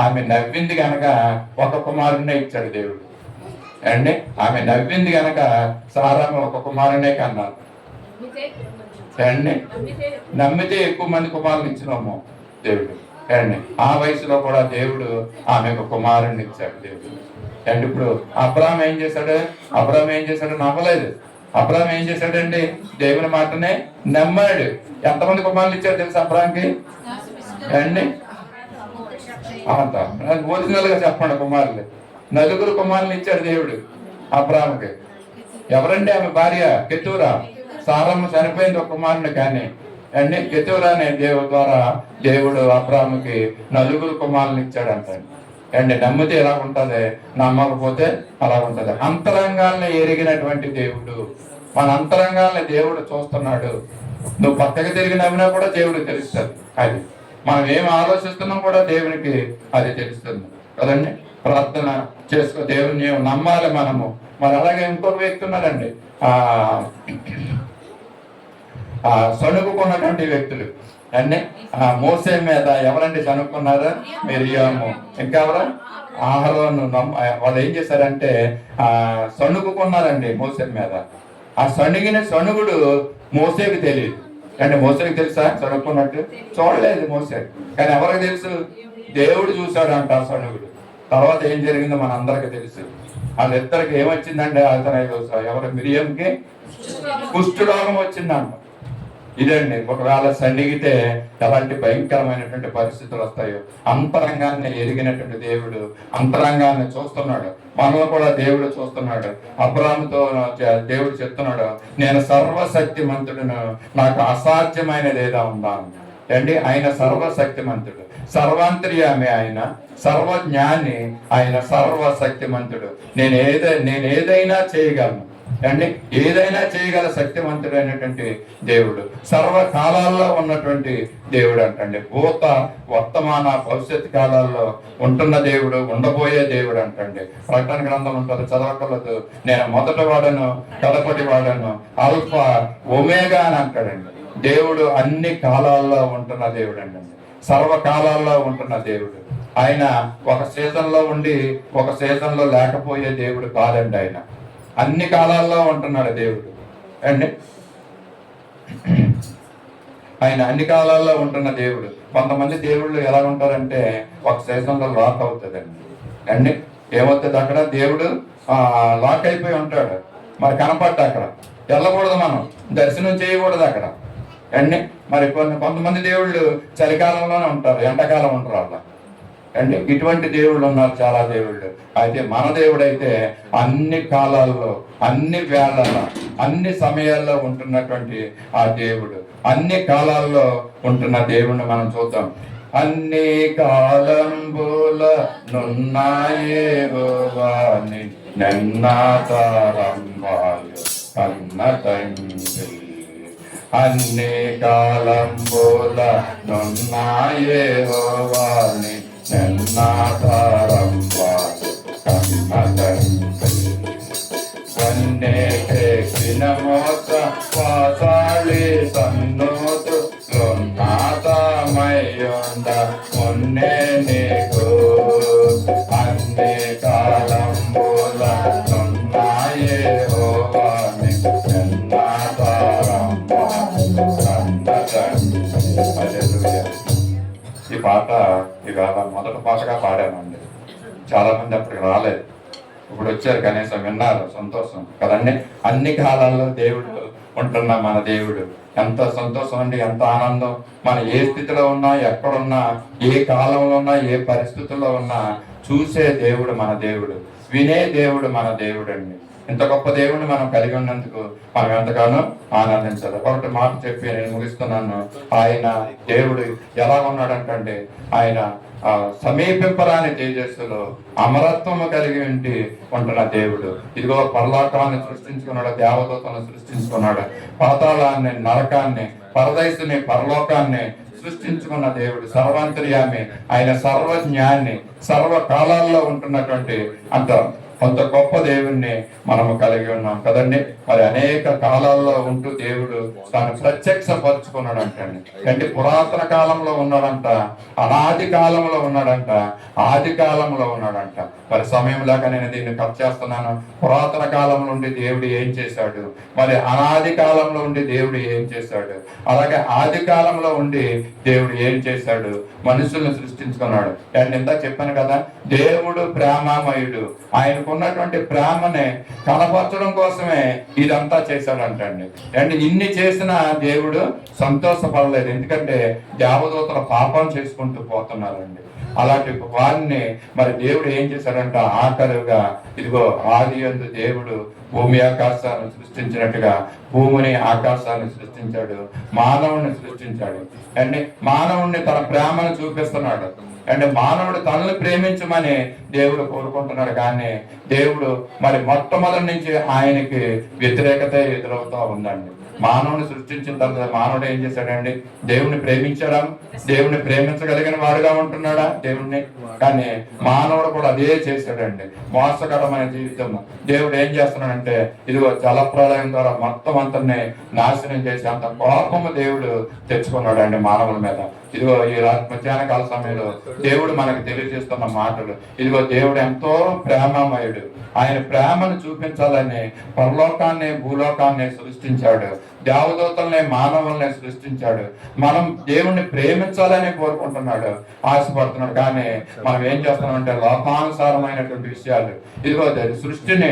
ఆమె నవ్వింది కనుక ఒక కుమారునే ఇచ్చాడు దేవుడు అండి. ఆమె నవ్వింది కనుక సారామ ఒక కుమారునే కన్నారు అండి. నమ్మితే ఎక్కువ మంది కుమారుని ఇచ్చినాము దేవుడు అండి. ఆ వయసులో కూడా దేవుడు ఆమెకు కుమారుని ఇచ్చాడు దేవుడు అండి. ఇప్పుడు అబ్రాహం ఏం చేశాడు? నమ్మలేదు. అబ్రాహం ఏం చేశాడండి? దేవుని మాటనే నమ్మాడు. ఎంతమంది కుమారులు ఇచ్చాడు తెలుసు అబ్రాహాంకి అండి? ఒరిజినల్ గా చెప్పండి. కుమారులు 4 కుమారులు ఇచ్చాడు దేవుడు అబ్రాహాంకి. ఎవరండి? ఆమె భార్య కెతూరా. సారమ్మ చనిపోయింది ఒక కుమారుని కానీ అండి. కెతూరా అనే దేవుడు ద్వారా దేవుడు అబ్రాహాంకి 4 కుమారులు ఇచ్చాడంట అండి. నమ్మితే ఎలా ఉంటది, నమ్మకపోతే అలా ఉంటది. అంతరంగాల్ని ఎరిగినటువంటి దేవుడు, మన అంతరంగాల్ని దేవుడు చూస్తున్నాడు. నువ్వు పక్కకి తిరిగి నమ్మినా కూడా దేవుడికి తెలుస్తుంది. అది మనం ఏం ఆలోచిస్తున్నాం కూడా దేవునికి అది తెలుస్తుంది కదండి. ప్రార్థన చేసుకో, దేవుని నమ్మాలి మనము. మరి అలాగే ఇంకొక వ్యక్తి ఉన్నారండి, సణుకున్నటువంటి వ్యక్తులు అన్ని. మోసే మీద ఎవరండి సణుకున్నారు? మిరియాము, ఇంకెవరు? ఆహారోను. వాళ్ళు ఏం చేశారంటే సణుకున్నారండి మోసే మీద. ఆ సణుగుడు మోసేకి తెలియదు అంటే. మోసేకి తెలుసా సణుకున్నట్టు? చూడలేదు మోసే, కానీ ఎవరికి తెలుసు? దేవుడు చూశాడంట ఆ సణుగుడు. తర్వాత ఏం జరిగిందో మన అందరికి తెలుసు. వాళ్ళిద్దరికి ఏమొచ్చిందంటే, అతను ఎవరు? మిరియంకి కుష్ఠరోగం వచ్చిందంట. ఇదండి, ఒకవేళ సన్నిగితే ఎలాంటి భయంకరమైనటువంటి పరిస్థితులు వస్తాయో. అంతరంగాన్ని ఎరిగినటువంటి దేవుడు అంతరంగాన్ని చూస్తున్నాడు. మనలో కూడా దేవుడు చూస్తున్నాడు. అబ్రాహాముతో దేవుడు చెప్తున్నాడు, నేను సర్వశక్తిమంతుడును, నాకు అసాధ్యమైనది ఏదో ఉందా అండి. ఆయన సర్వశక్తిమంతుడు, సర్వాంతర్యామి, ఆయన సర్వజ్ఞాని, ఆయన సర్వశక్తిమంతుడు. నేను ఏదైనా చేయగలను అండి. ఏదైనా చేయగల శక్తివంతుడు అయినటువంటి దేవుడు, సర్వకాలాల్లో ఉన్నటువంటి దేవుడు అంటండి. భూత వర్తమాన భవిష్యత్ కాలాల్లో ఉంటున్న దేవుడు, ఉండబోయే దేవుడు అంటండి. ప్రకటన గ్రంథం ఉంటుంది, చదవకూడదు. నేను మొదటి వాడను, కడపటి వాడను, ఆల్ఫా ఒమేగా అని అంటాడండి. దేవుడు అన్ని కాలాల్లో ఉంటున్న దేవుడు అండి, సర్వకాలాల్లో ఉంటున్న దేవుడు. ఆయన ఒక సీజన్ లో ఉండి ఒక సీజన్ లో లేకపోయే దేవుడు కాదండి. ఆయన అన్ని కాలాల్లో ఉంటున్నాడు దేవుడు అండి. ఆయన అన్ని కాలాల్లో ఉంటున్న దేవుడు. కొంతమంది దేవుళ్ళు ఎలా ఉంటారంటే, ఒక సీజన్లో లాక్ అవుతుందండి అండి. ఏమవుతుంది అక్కడ? దేవుడు లాక్ అయిపోయి ఉంటాడు. మరి కనపడ్డా అక్కడ వెళ్ళకూడదు, మనం దర్శనం చేయకూడదు అక్కడ అండి. మరి కొంతమంది దేవుళ్ళు చలికాలంలోనే ఉంటారు, ఎండాకాలం ఉంటారు అలా అండి. ఇటువంటి దేవుళ్ళు ఉన్నారు, చాలా దేవుళ్ళు. అయితే మన దేవుడు అయితే అన్ని కాలాల్లో, అన్ని వేళల్లో, అన్ని సమయాల్లో ఉంటున్నటువంటి ఆ దేవుడు, అన్ని కాలాల్లో ఉంటున్న దేవుడిని మనం చూద్దాం. అన్ని కాలంబుల నున్నాయేవాని నన్నాతరంబాయు కన్న తండ్రి. అన్ని కాలంబుల నున్నాయేవాని నన్నాతరంబాయు కన్న తండ్రి. వన్నేకే దినమోత పాసాళి సన్నోతు నాతమయ్యుండ మొన్నే నీకు. అన్ని కాలంబుల నున్నాయేవాని నన్నాతరంబాయు కన్న తండ్రి. హల్లెలూయా. ఈ పాట ఇవాళ మొదటి పాటగా పాడానండి. చాలా మంది అప్పటికి రాలేదు, ఇప్పుడు వచ్చారు, కనీసం విన్నారు, సంతోషం కదండి. అన్ని కాలాల్లో దేవుడు ఉంటున్న మన దేవుడు ఎంత సంతోషం అండి, ఎంత ఆనందం. మన ఏ స్థితిలో ఉన్నా, ఎక్కడున్నా, ఏ కాలంలో ఉన్నా, ఏ పరిస్థితుల్లో ఉన్నా చూసే దేవుడు మన దేవుడు, వినే దేవుడు మన దేవుడు అండి. ఇంత గొప్ప దేవుడిని మనం కలిగి ఉన్నందుకు మనం ఎంతగానో ఆనందించాలి. ఒకటి మాట చెప్పి నేను ముగిస్తున్నాను. ఆయన దేవుడు ఎలా ఉన్నాడంటే, ఆయన సమీపింపరాని తేజస్సులో అమరత్వము కలిగి ఉంటున్న దేవుడు. ఇదిగో పరలోకాన్ని సృష్టించుకున్నాడు, దేవదూతలను సృష్టించుకున్నాడు, పాతాళాన్ని, నరకాన్ని, పరదైసుని, పరలోకాన్ని సృష్టించుకున్న దేవుడు, సర్వాంతర్యామి, ఆయన సర్వజ్ఞాని, సర్వకాలాల్లో ఉంటున్నటువంటి అంత గొప్ప దేవుణ్ణి మనము కలిగి ఉన్నాం కదండి. మరి అనేక కాలాల్లో ఉంటూ దేవుడు తాను ప్రత్యక్షపరుచుకున్నాడు అంటే పురాతన కాలంలో ఉన్నాడంట, అనాది కాలంలో ఉన్నాడంట, ఆది కాలంలో ఉన్నాడంట. మరి సమయం లేక నేను దీన్ని కట్ చేస్తున్నాను. పురాతన కాలం నుండి దేవుడు ఏం చేశాడు, మరి అనాది కాలంలో ఉండి దేవుడు ఏం చేశాడు, అలాగే ఆది కాలంలో ఉండి దేవుడు ఏం చేశాడు, మనుషుల్ని సృష్టించుకున్నాడు. అండ్ ఇంత చెప్పాను కదా, దేవుడు ప్రేమామయుడు. ఆయనకు ఉన్నటువంటి ప్రేమని కనపరచడం కోసమే ఇదంతా చేశాడంటండి. అండ్ ఇన్ని చేసిన దేవుడు సంతోషపడలేదు, ఎందుకంటే దేవదూతల పాపం చేసుకుంటూ పోతున్నారండి. అలాంటి వారిని మరి దేవుడు ఏం చేశాడంట, ఆఖరుగా ఇదిగో ఆది యందు దేవుడు భూమి ఆకాశాలను సృష్టించినట్టుగా భూమిని ఆకాశాన్ని సృష్టించాడు, మానవుని సృష్టించాడు. అండ్ మానవుణ్ణి తన ప్రేమను చూపిస్తున్నాడు. అంటే మానవుడు తనని ప్రేమించమని దేవుడు కోరుకుంటున్నాడు, కానీ దేవుడు మరి మొట్టమొదటి నుంచి ఆయనకి వ్యతిరేకత ఎదురవుతా ఉందండి. మానవుని సృష్టించిన తర్వాత మానవుడు ఏం చేశాడండి, దేవుణ్ణి ప్రేమించాడా, దేవుణ్ణి ప్రేమించగలిగిన వాడుగా ఉంటున్నాడా దేవుణ్ణి? కానీ మానవుడు కూడా అదే చేశాడండి, మోసకరమైన జీవితం. దేవుడు ఏం చేస్తున్నాడంటే ఇదిగో జలప్రలయం ద్వారా మొత్తం అంతనే నాశనం చేసి అంత కోపము దేవుడు తెచ్చుకున్నాడు అండి మానవుల మీద. ఇదిగో ఈ మధ్యాహ్న కాల సమయంలో దేవుడు మనకు తెలియజేస్తున్న మాటలు, ఇదిగో దేవుడు ఎంతో ప్రేమమయుడు. ఆయన ప్రేమను చూపించాలని పరలోకాన్ని భూలోకాన్ని సృష్టించాడు, దేవదూతల్ని మానవుల్ని సృష్టించాడు. మనం దేవుణ్ణి ప్రేమించాలని కోరుకుంటున్నాడు, ఆశపడుతున్నాడు. కానీ మనం ఏం చేస్తున్నామంటే లోకానుసారమైనటువంటి విషయాలు, ఇదిగో సృష్టిని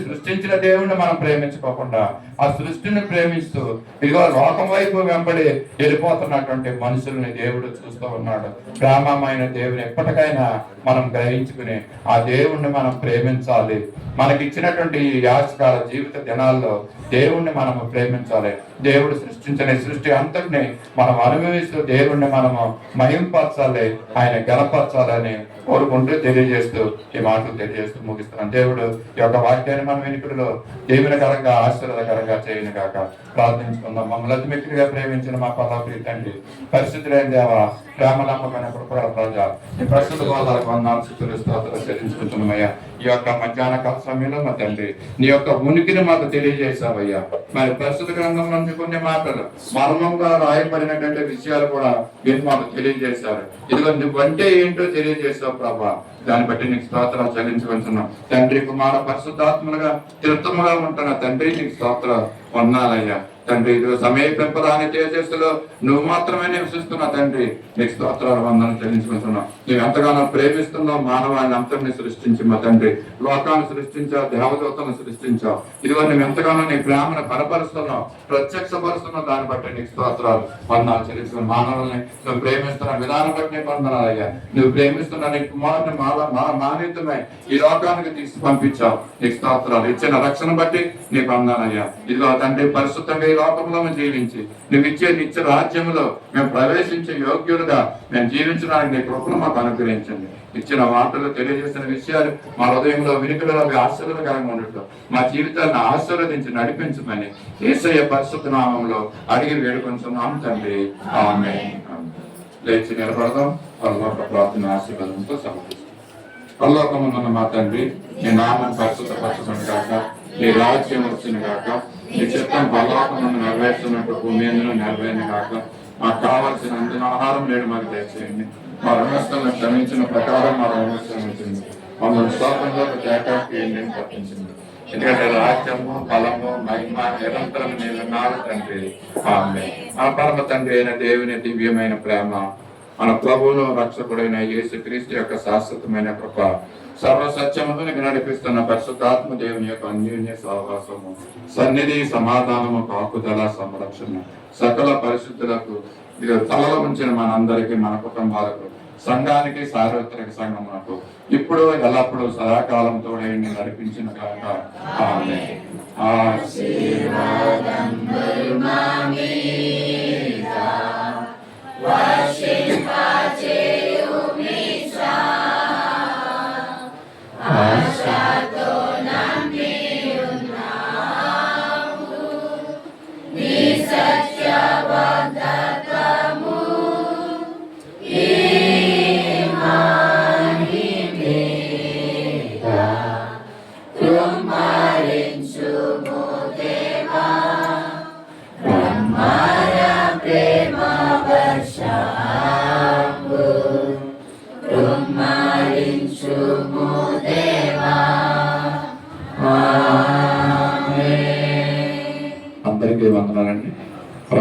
సృష్టించిన దేవుణ్ణి మనం ప్రేమించుకోకుండా ఆ సృష్టిని ప్రేమిస్తూ ఇదిగో లోకం వైపు వెంబడి వెళ్ళిపోతున్నటువంటి మనుషుల్ని దేవుడు చూస్తూ ఉన్నాడు. ప్రేమమైన దేవుని ఎప్పటికైనా మనం గ్రహించుకుని ఆ దేవుణ్ణి మనం ప్రేమించాలి. మనకి ఇచ్చినటువంటి ఈ యాచకాల జీవిత దినాల్లో దేవుణ్ణి మనము ప్రేమించాలి. దేవుడు సృష్టించిన సృష్టి అంతటిని మనం అనుభవిస్తూ దేవుణ్ణి మనము మహింపరచాలి, ఆయన గణపరచాలని కోరుకుంటూ తెలియజేస్తూ ఈ మాటలు తెలియజేస్తూ ముగిస్తున్నాం. దేవుడు ఈ యొక్క వాక్యాన్ని మన వెనుకలో దేవునికరంగా ఆశీర్వాదకరంగా చేయను కాక ప్రార్థించుకుందాం. మమ్మల్ని అతి మిక్కిలిగా ప్రేమించిన మా పదాప్రియ తండ్రి, పరిశుద్ధులైన దేవ, ప్రేమ నమ్మకమైన కృపగల ప్రజా, ఈ పరిశుద్ధ వాళ్ళకు వందనాలు స్తుతులు స్తోత్రాలు చెల్లించుకుంటున్నామయ్యా. ఈ యొక్క మధ్యాహ్న కాల సమయంలో మా తండ్రి నీ యొక్క ఉనికిని మాకు తెలియజేశావయ్యా. మరి పరిశుద్ధ గ్రంథంలో కొన్ని మాటలు మర్మంగా రాయబడినటువంటి విషయాలు కూడా మీరు మాకు తెలియజేశారు. ఇదిగో నువ్వంటే ఏంటో తెలియజేశావు ప్రభా. దాన్ని బట్టి నీకు స్తోత్రాలు చెల్లించుకుంటున్నాం తండ్రి. కుమార పరిశుద్ధాత్మలుగా తీర్థముగా ఉంటున్న తండ్రి నీకు స్తోత్రాలు వందనాలయ్యా. తండ్రి ఇదిగో సమీపింపరాని తేజస్సులో నువ్వు మాత్రమే నివసిస్తున్నా తండ్రి, నీకు స్తోత్రాలు వందనాలు చెల్లించుకుంటున్నావు. నువ్వు ఎంతగానో ప్రేమిస్తున్నావు మానవాన్ని అంతటిని సృష్టించి మా తండ్రి, లోకాన్ని సృష్టించావు, దేవదూతలను సృష్టించావు. ఇదిగో నువ్వు ఎంతగానో నీ ప్రేమను బలపరుస్తున్నావు, ప్రత్యక్షపరుస్తున్నావు. దాన్ని బట్టి నీకు స్తోత్రాలు వందనాలు చెల్లించుకుని మానవుల్ని నువ్వు ప్రేమిస్తున్న విధానం బట్టి నీకు వందనాలయ్యా. నువ్వు ప్రేమిస్తున్న నీ కుమారుని మానితమై ఈ లోకానికి తీసి పంపించావు, నీకు స్తోత్రాలు. ఇచ్చిన రక్షణ బట్టి నీకు వందనాలయ్యా. ఇదిగో తండ్రి పరిశుద్ధంగా ఈ లోకంలో జీవించి నువ్వు ఇచ్చే నిత్య రాజ్యంలో మేము ప్రవేశించే యోగ్యులుగా మేము జీవించడానికి నీ కృపను మాకు అనుగ్రహించండి. ఇచ్చిన మాటలు తెలియజేసిన విషయాలు మా హృదయంలో వినికిలో ఆశీర్వాదకరంగా ఉండటం, మా జీవితాలను ఆశీర్వదించి నడిపించమని యేసయ్య పరిశుద్ధ నామంలో అడిగి వేడుకొంటున్నాం తండ్రి, ఆమేన్. లేచి నిలబడదాం. పరలోక ప్రార్థన ఆశీర్వాదంతో సమర్పిస్తాం. పరలోకమున్న మా తండ్రి, నీ నామం పరిశుద్ధపరచబడును గాక, నీ రాజ్యం వచ్చిన గాక, నీ చిత్తం పరలోకమున నెరవేర్చినట్టు భూమి యందును నెరవేరును గాక. మాకు కావాల్సిన అందిన ఆహారం నేడు మాకు దయచేయండి. మా రుణస్థలను క్షమించిన ప్రకారం మా రుణం క్షమించింది. మమ్మల్ని శోధనలోకి తేటాకి తప్పించింది. ఎందుకంటే రాజ్యము బలము మహిమ నిరంతరం నీవున్నావు తండ్రి, ఆమేన్. మన పరమ తండ్రి అయిన దేవుని దివ్యమైన ప్రేమ, మన ప్రభువును రక్షకుడైన యేసుక్రీస్తు యొక్క శాశ్వతమైన కృప, సర్వ సత్యములకు నడిపిస్తున్న పరిశుద్ధాత్మ దేవుని యొక్క అన్యోన్య సహవాసము, సన్నిధి, సమాధానము, కాపుదల, సంరక్షణ సకల పరిశుద్ధులకు తలలో ఉంచిన మనందరికీ, మన కుటుంబాలకు, సంఘానికి, సార్వత్రిక సంఘమునకు ఇప్పుడు ఎల్లప్పుడూ సదాకాలం తోడైండి నడిపించిన కాక, ఆమేన్. ఆశీర్వాదం